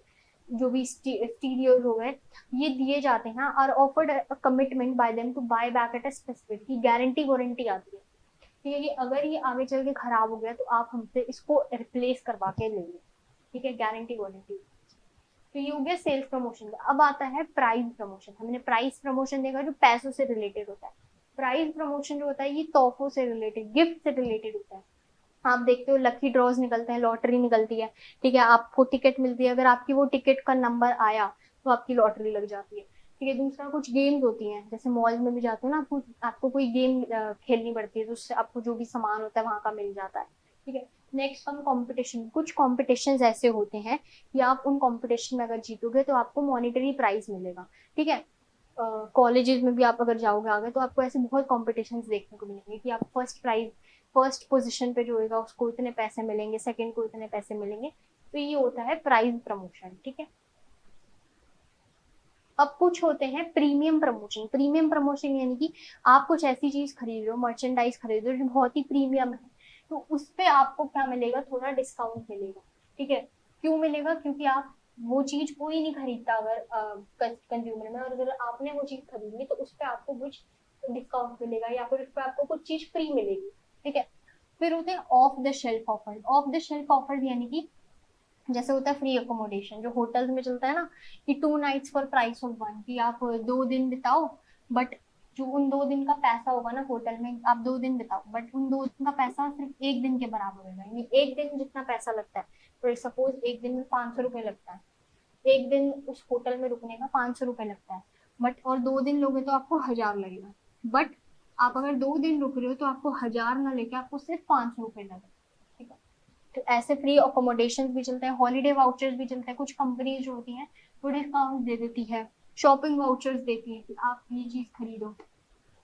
जो भी स्टीरियोज हो गए, ये दिए जाते हैं, और offered commitment by them to buy back at a specific, की गारंटी वारंटी आती है, ठीक है, कि अगर ये आगे चल के खराब हो गया तो आप हमसे इसको रिप्लेस करवा के ले लें, ठीक है, गारंटी वारंटी। तो ये हो गया सेल्स प्रमोशन का। अब आता है प्राइस प्रमोशन। हमने प्राइस प्रमोशन देखा जो पैसों से रिलेटेड होता है। प्राइस प्रमोशन जो होता है ये तोहफों से रिलेटेड, गिफ्ट से रिलेटेड होता है। आप देखते हो लकी ड्रॉज निकलते हैं, लॉटरी निकलती है, ठीक है, आपको टिकट मिलती है, अगर आपकी वो टिकट का नंबर आया तो आपकी लॉटरी लग जाती है, ठीक है। दूसरा कुछ गेम्स होती हैं, जैसे मॉल में भी जाते हो ना, आपको कोई गेम खेलनी पड़ती है, तो उससे आपको जो भी सामान होता है वहां का मिल जाता है, ठीक है। नेक्स्ट हम कंपटीशन। कुछ कॉम्पिटिशन ऐसे होते हैं कि आप उन कॉम्पिटिशन में अगर जीतोगे तो आपको मॉनिटरी प्राइज मिलेगा, ठीक है। कॉलेजेस में भी आप अगर जाओगे आगे तो आपको ऐसे बहुत कॉम्पिटिशन देखने को मिलेंगे कि आप फर्स्ट पोजीशन पे जो होगा उसको इतने पैसे मिलेंगे, सेकंड को इतने पैसे मिलेंगे। तो ये होता है प्राइस प्रमोशन, ठीक है। अब कुछ होते हैं प्रीमियम प्रमोशन। प्रीमियम प्रमोशन यानी कि आप कुछ ऐसी चीज खरीद रहे हो, मर्चेंडाइज खरीद रहे हो जो बहुत ही प्रीमियम है, तो उस पे आपको क्या मिलेगा, थोड़ा डिस्काउंट मिलेगा, ठीक है। क्यों मिलेगा, क्योंकि आप वो चीज कोई नहीं खरीदता अगर कंज्यूमर में, और अगर आपने वो चीज खरीदी तो उस पर आपको कुछ डिस्काउंट मिलेगा या फिर उस पर आपको कुछ चीज फ्री मिलेगी, ठीक है। फिर होते हैं of the shelf offer. Of the shelf offer यानी कि जैसे होता है फ्री अकोमोडेशन, जो होटल्स में चलता है ना, कि 2 nights for price of one, कि आप 2 दिन बिताओ, बट जो उन 2 दिन का पैसा होगा ना होटल में, आप 2 दिन बिताओ बट उन 2 दिन का पैसा सिर्फ एक दिन के बराबर होगा, यानी एक दिन जितना पैसा लगता है, तो सपोज एक दिन में 500 रुपये लगता है, एक दिन उस होटल में रुकने का 500 रुपये लगता है, बट और 2 दिन लोगे तो आपको 1,000 लगेगा, बट आप अगर 2 दिन रुक रहे हो तो आपको 1,000 ना लेके आपको सिर्फ 500 रुपये लगेगा, ठीक है। तो ऐसे फ्री अकोमोडेशन भी चलते हैं, हॉलीडे वाउचर्स भी चलते हैं, कुछ कंपनीज जो होती हैं वो डिस्काउंट दे देती है, शॉपिंग वाउचर्स देती है कि आप ये चीज खरीदो,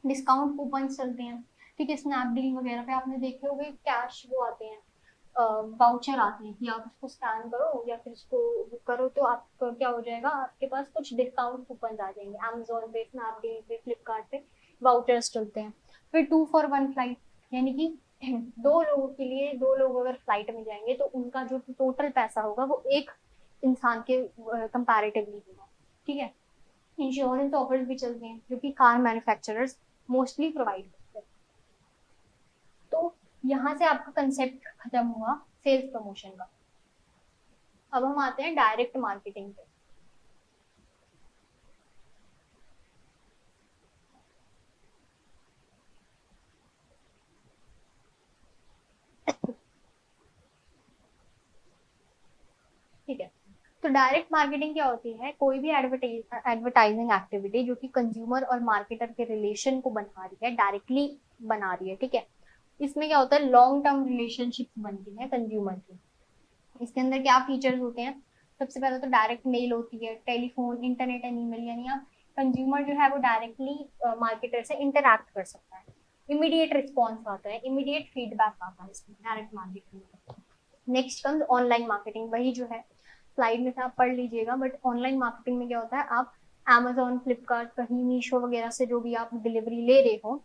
डिस्काउंट कूपन चलते हैं, ठीक है। स्नैपडील वगैरह पे आपने देखे होंगे कैश वो आते हैं, वाउचर आते हैं कि आप उसको स्कैन करो या फिर उसको बुक करो तो आपका क्या हो जाएगा, आपके पास कुछ डिस्काउंट कूपन आ जाएंगे। अमेजोन पे, स्नैपडील पे, फ्लिपकार्ट पे वाउचर्स चलते हैं। फिर 2 for 1 फ्लाइट, यानी कि 2 लोगों के लिए, 2 लोग अगर फ्लाइट में जाएंगे तो उनका जो टोटल पैसा होगा वो एक इंसान के कंपैरेटिवली होगा। ठीक है। इंश्योरेंस ऑफर्स भी चलते हैं जो कि कार मैन्युफैक्चरर्स मोस्टली प्रोवाइड करते हैं। तो यहाँ से आपका कंसेप्ट खत्म हुआ सेल्स प्रमोशन का। अब हम आते हैं डायरेक्ट मार्केटिंग पे। ठीक है। तो डायरेक्ट मार्केटिंग क्या होती है, कोई भी एडवर्टाइजिंग एक्टिविटी जो कि कंज्यूमर और मार्केटर के रिलेशन को बना रही है, डायरेक्टली बना रही है। ठीक है। इसमें क्या होता है, लॉन्ग टर्म रिलेशनशिप बनती है कंज्यूमर की। इसके अंदर क्या फीचर्स होते हैं, सबसे पहले तो डायरेक्ट मेल होती है, टेलीफोन, इंटरनेट एंड ईमेल, यानी आप कंज्यूमर जो है वो डायरेक्टली मार्केटर से इंटरैक्ट कर सकता है। इमीडिएट रिस्पॉन्स आता है, इमीडिएट फीडबैक आता है इसमें डायरेक्ट मार्केटिंग में। नेक्स्ट कम्स ऑनलाइन मार्केटिंग, वही जो है स्लाइड में से आप पढ़ लीजिएगा, बट ऑनलाइन मार्केटिंग में क्या होता है, आप Amazon, फ्लिपकार्ट, कहीं मीशो वगैरह से जो भी आप डिलीवरी ले रहे हो,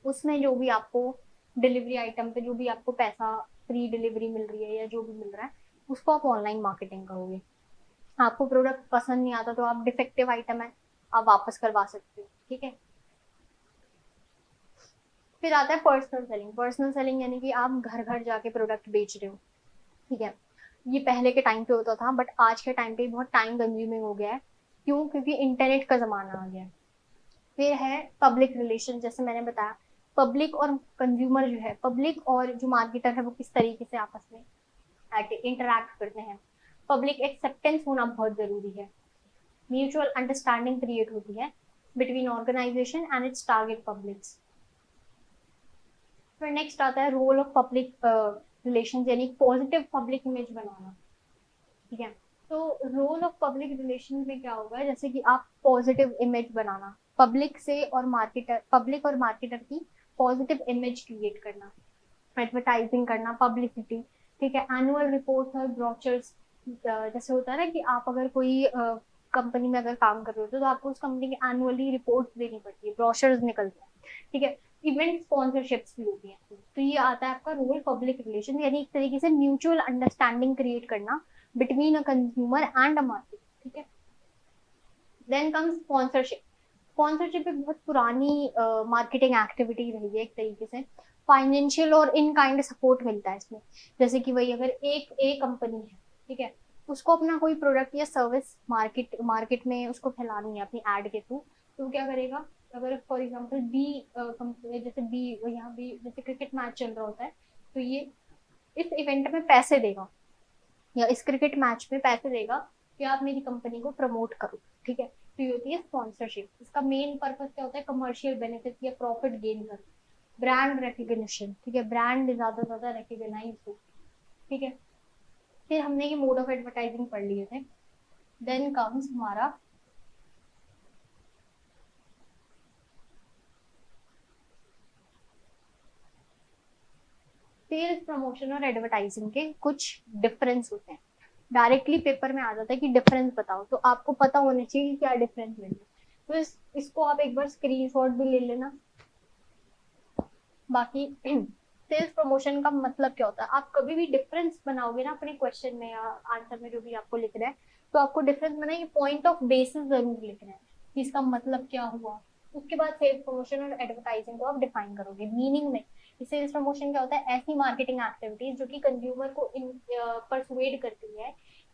उसमें जो भी आपको डिलीवरी आइटम पे जो भी आपको पैसा, फ्री डिलीवरी मिल रही है या जो भी मिल रहा है, उसको आप ऑनलाइन मार्केटिंग करोगे। आपको प्रोडक्ट पसंद नहीं आता तो आप डिफेक्टिव आइटम है, आप वापस करवा सकते हो। ठीक है। फिर आता है पर्सनल सेलिंग। पर्सनल सेलिंग यानी कि आप घर घर जाके प्रोडक्ट बेच रहे हो। ठीक है। ये पहले के टाइम पे होता था, बट आज के टाइम पे बहुत टाइम कंज्यूमिंग हो गया है। क्यों? क्योंकि इंटरनेट का जमाना आ गया है। फिर है पब्लिक रिलेशन, जैसे मैंने बताया, पब्लिक और कंज्यूमर जो है, पब्लिक और जो मार्केटर है वो किस तरीके से आपस में इंटरैक्ट करते हैं। पब्लिक एक्सेप्टेंस होना बहुत जरूरी है। म्यूचुअल अंडरस्टैंडिंग क्रिएट होती है between organisation and its target publics. फिर नेक्स्ट आता है रोल ऑफ पब्लिक रिलेशन, यानी पॉजिटिव पब्लिक इमेज बनाना। ठीक है। तो रोल ऑफ पब्लिक रिलेशन में क्या होगा, जैसे कि आप पॉजिटिव इमेज बनाना, पब्लिक और मार्केटर की पॉजिटिव इमेज क्रिएट करना, एडवर्टाइजिंग करना, पब्लिसिटी। ठीक है। एनुअल रिपोर्ट और ब्रोचर्स, जैसे होता है ना कि आप अगर कोई कंपनी में अगर काम कर रहे हो तो आपको उस कंपनी की एनुअली रिपोर्ट देनी पड़ती है, ब्रोशर्स निकलते हैं। ठीक है। इवेंट स्पॉन्सरशिप्स भी होती है। तो ये आता है आपका रोल पब्लिक रिलेशन, यानी एक तरीके से म्यूचुअल अंडरस्टैंडिंग क्रिएट करना between a consumer and a market. ठीक है। Then comes sponsorship. स्पॉन्सरशिप एक बहुत पुरानी मार्केटिंग एक्टिविटी रही है एक तरीके से। फाइनेंशियल और इन काइंड सपोर्ट मिलता है इसमें। जैसे कि वही अगर एक कंपनी है, ठीक है, उसको अपना कोई प्रोडक्ट या सर्विस मार्केट में उसको फैलानी है अपनी एड के थ्रू, तो क्या करेगा, अगर फॉर एग्जांपल बी कंपनी, जैसे बी, यहाँ बी जैसे क्रिकेट मैच चल रहा होता है, तो ये इस इवेंट में पैसे देगा या इस क्रिकेट मैच में पैसे देगा कि आप मेरी कंपनी को प्रमोट करो। ठीक है। तो ये होती है स्पॉन्सरशिप। इसका मेन पर्पस क्या होता है, कमर्शियल बेनिफिट या प्रॉफिट गेन करना, ब्रांड रिकग्निशन। ठीक है। ब्रांड ज्यादा से ज्यादा रिकग्नाइज हो। ठीक है। फिर हमने ये मोड ऑफ एडवर्टाइजिंग पढ़ लिए थे। देन कम्स हमारा सेल्स प्रमोशन और एडवर्टाइजिंग के कुछ डिफरेंस होते हैं। डायरेक्टली पेपर में आ जाता है कि डिफरेंस बताओ, तो आपको पता होना चाहिए कि क्या डिफरेंस है। तो इसको आप एक बार स्क्रीनशॉट भी ले लेना। बाकी सेल्स प्रमोशन का मतलब क्या होता है, आप कभी भी डिफरेंस बनाओगे ना अपने क्वेश्चन में या आंसर में जो भी आपको लिखना है, तो आपको डिफरेंस बनाइए, पॉइंट ऑफ बेसिस जरूर लिखना है कि इसका मतलब क्या हुआ। उसके बाद सेल्स प्रमोशन और एडवर्टाइजिंग को आप डिफाइन करोगे मीनिंग में। सेल्स प्रमोशन क्या होता है, ऐसी मार्केटिंग एक्टिविटीज जो कि कंज्यूमर को परसुएड करती है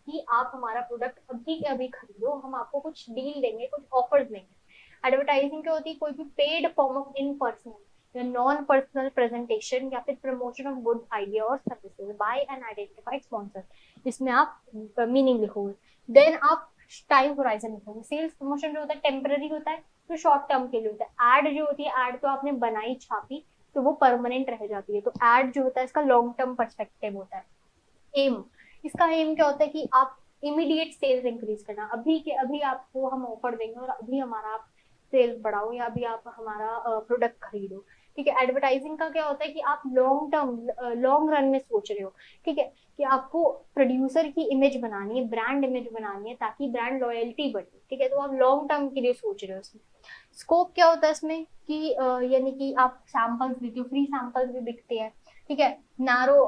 कि आप हमारा प्रोडक्ट अभी के अभी खरीदो, हम आपको कुछ डील देंगे, कुछ ऑफर्स देंगे। एडवर्टाइजिंग क्या होती है, कोई भी paid form of in person या नॉन पर्सनल प्रेजेंटेशन या फिर प्रमोशन ऑफ गुड आइडिया और services by an identified sponsor. इसमें आप मीनिंग लिखोगे। देन आप टाइम होराइजन लिखोगे। सेल्स प्रमोशन जो होता है टेम्पररी होता है, तो शॉर्ट टर्म के लिए होता है। एड जो होती है, एड तो आपने बनाई छापी तो वो परमानेंट रह जाती है, तो एड जो होता है इसका लॉन्ग टर्म परस्पेक्टिव होता है। एम, इसका एम क्या होता है कि आप इमीडिएट सेल्स इंक्रीज करना, अभी के अभी आपको हम ऑफर देंगे और अभी हमारा आप सेल्स बढ़ाओ या अभी आप हमारा प्रोडक्ट खरीदो। ठीक है, एडवर्टाइजिंग का क्या होता है कि आप लॉन्ग रन में सोच रहे हो, ठीक है, कि आपको प्रोड्यूसर की इमेज बनानी है, ब्रांड इमेज बनानी है, ताकि ब्रांड लॉयल्टी बढ़े, ठीक है, तो आप लॉन्ग टर्म के लिए सोच रहे हो उसमें। स्कोप क्या होता है इसमें कि यानी कि आप सैंपल्स देते हो, फ्री सैंपल्स भी बिकते हैं, ठीक है, नारो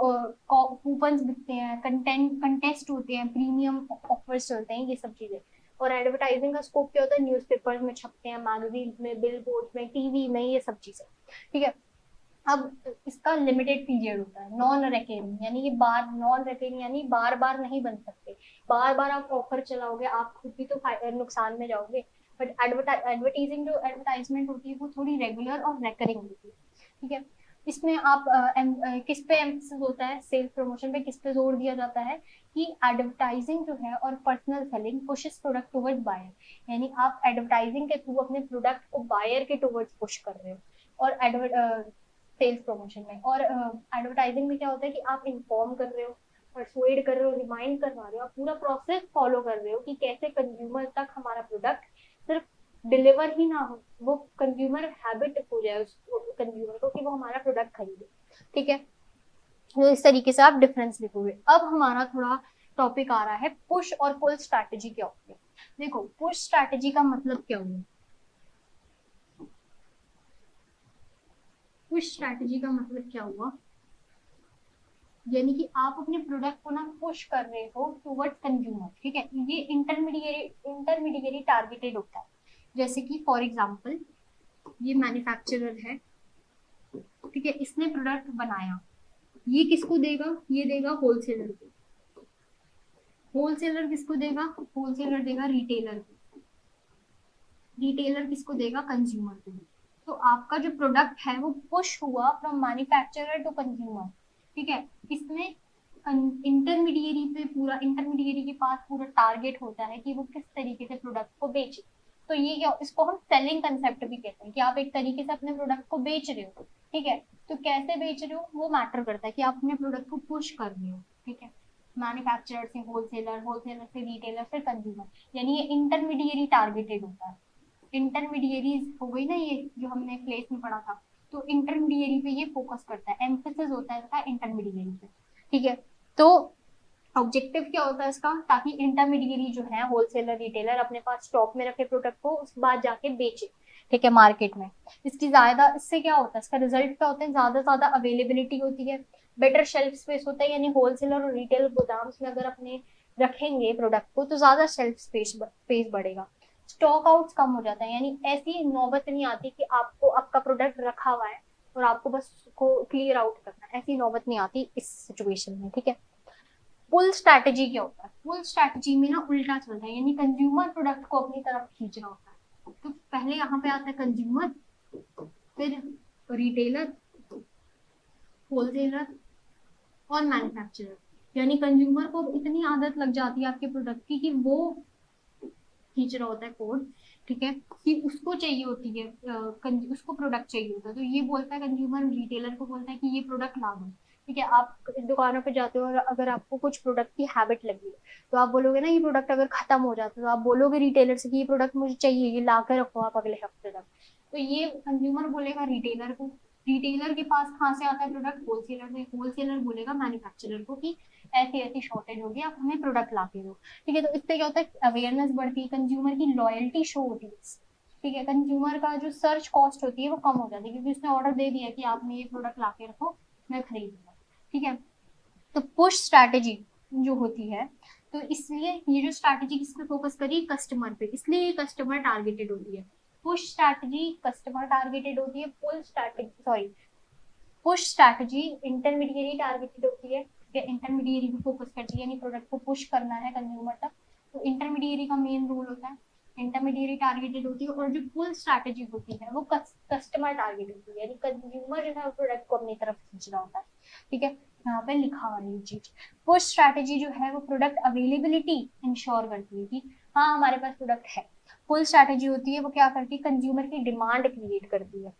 कूपन्स बिकते हैं, कंटेस्ट होते हैं, प्रीमियम ऑफर्स चलते हैं, ये सब चीजें। और एडवर्टाइजिंग का स्कोप क्या होता है, न्यूज़पेपर्स में छपते हैं, मैगजीन में, बिल बोर्ड में, टीवी में, ये सब चीजें, ठीक है। अब इसका लिमिटेड पीरियड होता है, नॉन रेकरिंग, यानी ये बार नॉन रेकरिंग यानी बार बार नहीं बन सकते, बार बार आप ऑफर चलाओगे आप खुद भी तो नुकसान में जाओगे। बट एडवर्टाइजिंग जो एडवर्टाइजमेंट होती है वो थोड़ी रेगुलर और रेकरिंग होती है, ठीक है। इसमें आप किस पे एम्फेसिस होता है, सेल्स प्रमोशन पे किस पे जोर दिया जाता है कि एडवर्टाइजिंग जो है और personal selling pushes product towards buyer, यानी आप एडवर्टाइजिंग के थ्रू अपने प्रोडक्ट को बायर के टुवर्ड्स पुश कर रहे हो। और सेल्स प्रमोशन में और एडवर्टाइजिंग में क्या होता है कि आप इन्फॉर्म कर रहे हो, परसुएड कर रहे हो, रिमाइंड करवा रहे हो, आप पूरा प्रोसेस फॉलो कर रहे हो कि कैसे कंज्यूमर तक हमारा प्रोडक्ट सिर्फ डिलीवर ही ना हो, वो कंज्यूमर हैबिट हो जाए उस कंज्यूमर को कि वो हमारा प्रोडक्ट खरीदे, ठीक है। तो इस तरीके से आप डिफरेंस लिखोगे। अब हमारा थोड़ा टॉपिक आ रहा है पुश और पुल स्ट्रैटेजी क्या होती है। देखो, पुश स्ट्रैटेजी का मतलब क्या हुआ, पुश स्ट्रैटेजी का मतलब क्या हुआ, यानी कि आप अपने प्रोडक्ट को ना पुश कर रहे हो टुवर्ड्स कंज्यूमर, ठीक है, ये इंटरमीडिएरी टारगेटेड होता है। जैसे कि फॉर एग्जांपल ये मैन्युफैक्चरर है, ठीक है, इसने प्रोडक्ट बनाया, ये किसको देगा, ये देगा होलसेलर को, होलसेलर किसको देगा, होलसेलर देगा रिटेलर को, रिटेलर किसको देगा, कंज्यूमर को। तो आपका जो प्रोडक्ट है वो पुश हुआ फ्रॉम मैन्युफैक्चरर टू कंज्यूमर, ठीक है। इसमें इंटरमीडिएरी पे पूरा, इंटरमीडिएरी के पास पूरा टारगेट होता है कि वो किस तरीके से प्रोडक्ट को बेचे। तो ये क्या, इसको हम सेलिंग कंसेप्ट भी कहते हैं कि आप एक तरीके से अपने प्रोडक्ट को बेच रहे हो, ठीक है। तो कैसे बेच रहे हो वो मैटर करता है कि आप अपने प्रोडक्ट को पुश कर रहे हो, ठीक है, मैन्युफैक्चरर से होलसेलर, होलसेलर से रिटेलर, फिर कंज्यूमर, यानी ये इंटरमीडिएरी टारगेटेड होता है। इंटरमीडिएरीज हो गई ना, ये जो हमने प्लेस में पढ़ा था, तो इंटरमीडिएरी पे ये फोकस करता है, एम्फेसिस होता है इसका इंटरमीडिएरी पे, ठीक है। तो ऑब्जेक्टिव क्या होता है इसका, ताकि इंटरमीडिएरी जो है होलसेलर रिटेलर अपने पास स्टॉक में रखे प्रोडक्ट को, उसके बाद जाके बेचे, ठीक है, मार्केट में। इसकी ज्यादा, इससे क्या होता है, इसका रिजल्ट क्या होता है, ज्यादा ज्यादा अवेलेबिलिटी होती है, बेटर शेल्फ स्पेस होता है, यानी होलसेलर और रिटेल गोदाम में अगर अपने रखेंगे प्रोडक्ट को तो ज्यादा शेल्फ स्पेस बढ़ेगा, स्टॉक आउट कम हो जाता है, यानी ऐसी नौबत नहीं आती कि आपको आपका प्रोडक्ट रखा हुआ है और आपको बस उसको क्लियर आउट करना है, ऐसी नौबत नहीं आती इस सिचुएशन में, ठीक है। पुल स्ट्रैटेजी क्या होता है, पुल स्ट्रैटेजी में ना उल्टा चलता है, यानी कंज्यूमर प्रोडक्ट को अपनी तरफ खींचना होता है। तो पहले यहाँ पे आता है कंज्यूमर, फिर रिटेलर, होलसेलर और मैन्युफैक्चरर, यानी कंज्यूमर को इतनी आदत लग जाती है आपके प्रोडक्ट की कि वो खींच रहा होता है कोड, ठीक है, कि उसको चाहिए होती है, उसको प्रोडक्ट चाहिए होता है, तो ये बोलता है कंज्यूमर रिटेलर को बोलता है कि ये प्रोडक्ट ला दो, ठीक है। आप दुकानों पे जाते हो और अगर आपको कुछ प्रोडक्ट की हैबिट लगी है तो आप बोलोगे ना, ये प्रोडक्ट अगर खत्म हो जाता है तो आप बोलोगे रिटेलर से कि ये प्रोडक्ट मुझे चाहिए, ये ला कर रखो आप अगले हफ्ते तक। तो ये कंज्यूमर बोलेगा रिटेलर को, रिटेलर के पास कहाँ से आता है प्रोडक्ट, होलसेलर से, होलसेलर बोलेगा मैन्युफैक्चरर को कि ऐसी ऐसी शॉर्टेज होगी, आप हमें प्रोडक्ट ला के दो, ठीक है। तो इससे क्या होता है, अवेयरनेस बढ़ती है, कंज्यूमर की लॉयल्टी शो होती है, ठीक है, कंज्यूमर का जो सर्च कॉस्ट होती है वो कम हो जाती है, क्योंकि उसने ऑर्डर दे दिया कि आपने ये प्रोडक्ट ला के रखो, मैं खरीदूंगा, ठीक है। तो पुश स्ट्रैटेजी जो होती है, तो इसलिए ये जो स्ट्रैटेजी किस पे फोकस करी, कस्टमर पे, इसलिए ये कस्टमर टारगेटेड होती है। पुश स्ट्रैटेजी कस्टमर टारगेटेड होती है, pull strategy, sorry, push strategy intermediary targeted होती है, या इंटरमीडिएरी पे फोकस करती है, यानी प्रोडक्ट को पुश करना है कंज्यूमर तक, तो इंटरमीडिएरी का मेन रोल होता है, इंटरमीडिएरी टारगेटेड होती है। और जो पुल स्ट्रैटेजी होती है वो कस्टमर टारगेटेड होती है, यानी कंज्यूमर जो है प्रोडक्ट को अपनी तरफ खींचना होता है, ठीक है। यहाँ पे लिखा हुआ है ये चीज। पुश स्ट्रैटेजी जो है वो प्रोडक्ट अवेलेबिलिटी इंश्योर करती है कि हाँ हमारे पास प्रोडक्ट है। पुल स्ट्रैटेजी होती है वो क्या करती है, कंज्यूमर की डिमांड क्रिएट करती है,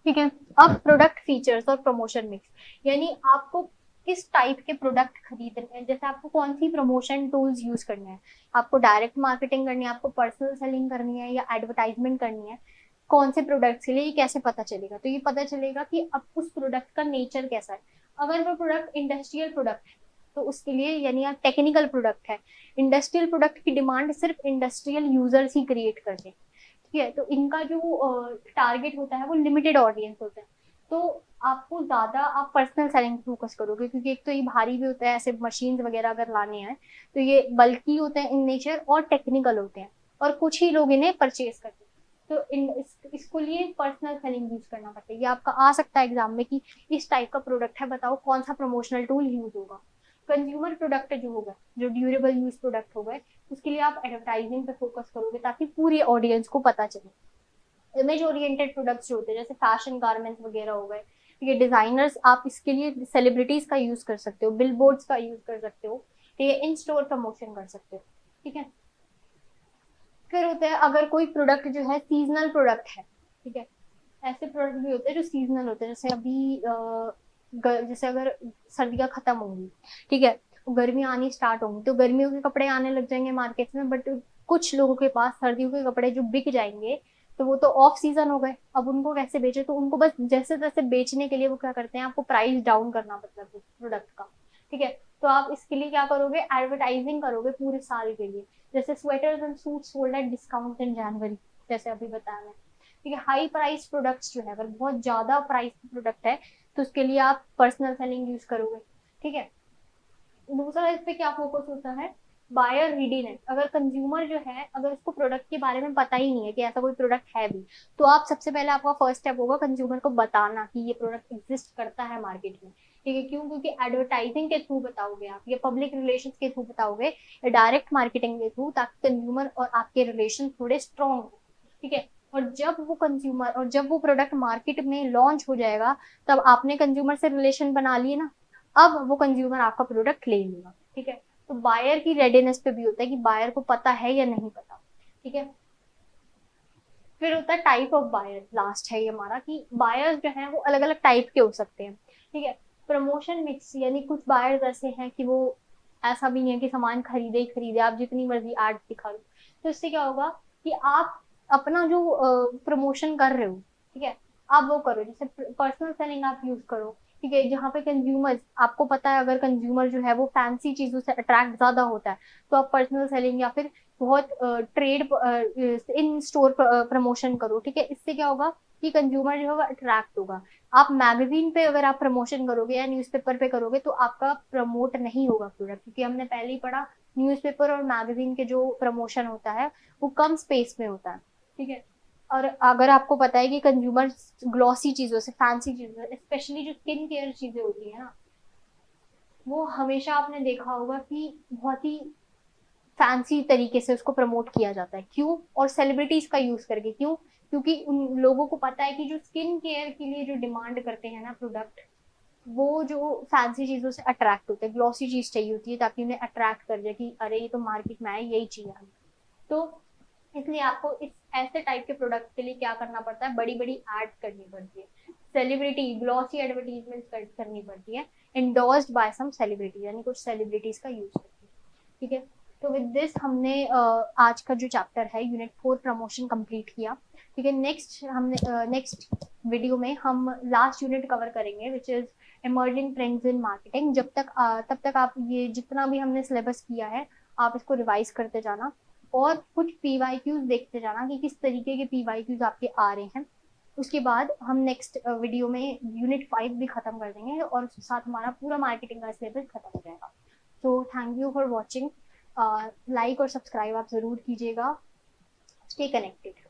ठीक है। अब प्रोडक्ट फीचर्स और प्रमोशन मिक्स, यानी आपको किस टाइप के प्रोडक्ट खरीदने हैं, जैसे आपको कौन सी प्रमोशन टूल्स यूज करने हैं, आपको डायरेक्ट मार्केटिंग करनी है, आपको पर्सनल सेलिंग करनी है या एडवर्टाइजमेंट करनी है, कौन से प्रोडक्ट के लिए, ये कैसे पता चलेगा? तो ये पता चलेगा कि अब उस प्रोडक्ट का नेचर कैसा है। अगर वो प्रोडक्ट इंडस्ट्रियल प्रोडक्ट है तो उसके लिए, यानी आप टेक्निकल प्रोडक्ट है, इंडस्ट्रियल प्रोडक्ट की डिमांड सिर्फ इंडस्ट्रियल यूजर्स ही क्रिएट करते हैं, ठीक है। तो इनका जो टारगेट होता है वो लिमिटेड ऑडियंस होता है। तो आपको ज्यादा आप पर्सनल सेलिंग फोकस करोगे, क्योंकि एक तो ये भारी भी होता है, ऐसे मशीन वगैरह अगर लाने हैं तो ये बल्कि होते हैं इन नेचर और टेक्निकल होते हैं, और कुछ ही लोग इन्हें परचेज करते हैं। तो इसको लिए पर्सनल सेलिंग यूज करना पड़ता है। ये आपका आ सकता है एग्जाम में कि इस टाइप का प्रोडक्ट है, बताओ कौन सा प्रमोशनल टूल यूज होगा। कंज्यूमर प्रोडक्ट जो होगा, जो ड्यूरेबल यूज प्रोडक्ट होगा, उसके लिए आप एडवर्टाइजिंग पे फोकस करोगे ताकि पूरी ऑडियंस को पता चले। इमेज ओरिएंटेड प्रोडक्ट्स जो होते हैं जैसे फैशन गारमेंट्स वगैरह हो गए, ठीक है, डिजाइनर्स, आप इसके लिए सेलिब्रिटीज का यूज कर सकते हो, बिल बोर्ड्स का यूज कर सकते हो, ठीक है, इन स्टोर प्रमोशन कर सकते हो, ठीक है। फिर होता है अगर कोई प्रोडक्ट जो है सीजनल प्रोडक्ट है, ठीक है, ऐसे प्रोडक्ट भी होते हैं जो सीजनल होते हैं, जैसे अभी जैसे अगर सर्दियाँ खत्म होंगी, ठीक है, गर्मी आनी स्टार्ट होंगी, तो गर्मियों के कपड़े आने लग जाएंगे मार्केट में, बट कुछ लोगों के पास सर्दियों के कपड़े जो बिक जाएंगे, तो वो तो ऑफ सीजन हो गए, अब उनको कैसे बेचे? तो उनको बस जैसे तैसे बेचने के लिए वो क्या करते हैं, आपको प्राइस डाउन करना मतलब प्रोडक्ट का, ठीक है। तो आप इसके लिए क्या करोगे, एडवर्टाइजिंग करोगे पूरे साल के लिए, जैसे sweaters and suit sold at discount in January, जैसे अभी बताया मैं, ठीक है। हाई प्राइस प्रोडक्ट्स जो है, अगर बहुत ज्यादा प्राइस प्रोडक्ट है तो उसके लिए आप पर्सनल सेलिंग यूज करोगे, ठीक है। दूसरा इस पे क्या फोकस होता है, बायर रीडीनेस। अगर कंज्यूमर जो है, अगर उसको प्रोडक्ट के बारे में पता ही नहीं है कि ऐसा कोई प्रोडक्ट है भी, तो आप सबसे पहले, आपका फर्स्ट स्टेप होगा कंज्यूमर को बताना कि ये प्रोडक्ट एग्जिस्ट करता है मार्केट में, ठीक है। क्यों? क्योंकि एडवर्टाइजिंग के थ्रू बताओगे आप, या पब्लिक रिलेशन के थ्रू बताओगे, या डायरेक्ट मार्केटिंग के थ्रू, ताकि कंज्यूमर और आपके रिलेशन थोड़े स्ट्रॉन्ग हो, ठीक है। और जब वो कंज्यूमर, और जब वो प्रोडक्ट मार्केट में लॉन्च हो जाएगा, तब आपने कंज्यूमर से रिलेशन बना लिए ना, अब वो कंज्यूमर आपका प्रोडक्ट ले लेगा, ठीक है। तो बायर की रेडीनेस पे भी होता है कि बायर को पता है या नहीं पता, ठीक है। फिर होता है टाइप ऑफ बायर, लास्ट है ये हमारा, कि बायर्स जो है वो अलग अलग टाइप के हो सकते हैं, ठीक है। प्रमोशन मिक्स, यानी कुछ बायर्स ऐसे हैं कि वो, ऐसा भी नहीं है कि सामान खरीदे ही खरीदे, आप जितनी मर्जी एड दिखा लो, तो इससे क्या होगा कि आप अपना जो प्रमोशन कर रहे हो, ठीक है, आप वो करो, जैसे पर्सनल सेलिंग आप यूज करो, ठीक है, जहाँ पे कंज्यूमर्स, आपको पता है अगर कंज्यूमर जो है वो फैंसी चीजों से अट्रैक्ट ज्यादा होता है, तो आप पर्सनल सेलिंग या फिर बहुत ट्रेड इन स्टोर प्रमोशन करो, ठीक है। इससे क्या होगा कि कंज्यूमर जो है वो अट्रैक्ट होगा। आप मैगजीन पे अगर आप प्रमोशन करोगे या न्यूज़पेपर पे करोगे तो आपका प्रमोट नहीं होगा प्रोडक्ट, क्योंकि हमने पहले ही पढ़ा, न्यूज़पेपर और मैगजीन के जो प्रमोशन होता है वो कम स्पेस में होता है, ठीक है। और अगर आपको पता है कि कंज्यूमर ग्लॉसी चीजों से, फैंसी चीजों से, स्पेशली जो स्किन केयर चीजें होती है ना, वो हमेशा आपने देखा होगा कि बहुत ही फैंसी तरीके से उसको प्रमोट किया जाता है। क्यों? और सेलिब्रिटीज का यूज करके। क्यों? क्योंकि उन लोगों को पता है कि जो स्किन केयर के लिए जो डिमांड करते हैं ना प्रोडक्ट, वो जो फैंसी चीजों से अट्रैक्ट होते हैं, ग्लॉसी चीज चाहिए होती है ताकि उन्हें अट्रैक्ट कर जाए कि अरे ये तो मार्केट में है, यही चाहिए हमें। तो इसलिए आपको इस ऐसे टाइप के प्रोडक्ट के लिए क्या करना पड़ता है, बड़ी बड़ी एड्स करनी पड़ती है, सेलिब्रिटी ग्लॉसी एडवर्टीजमेंट करनी पड़ती है, एंडोर्स्ड बाय सम सेलिब्रिटी, यानी कुछ सेलिब्रिटीज का यूज करके, ठीक है। तो विद दिस हमने आज का जो चैप्टर है यूनिट 4 प्रमोशन कंप्लीट किया, ठीक है। नेक्स्ट वीडियो में हम लास्ट यूनिट कवर करेंगे which is emerging trends in marketing. तब तक आप ये जितना भी हमने सिलेबस किया है आप इसको रिवाइज करते जाना, और कुछ पीवाईक्यूज देखते जाना कि किस तरीके के पीवाईक्यूज आपके आ रहे हैं। उसके बाद हम नेक्स्ट वीडियो में यूनिट 5 भी खत्म कर देंगे, और उसके साथ हमारा पूरा मार्केटिंग का सिलेबस खत्म हो जाएगा। तो thank you for watching. Like और सब्सक्राइब आप जरूर कीजिएगा। Stay connected.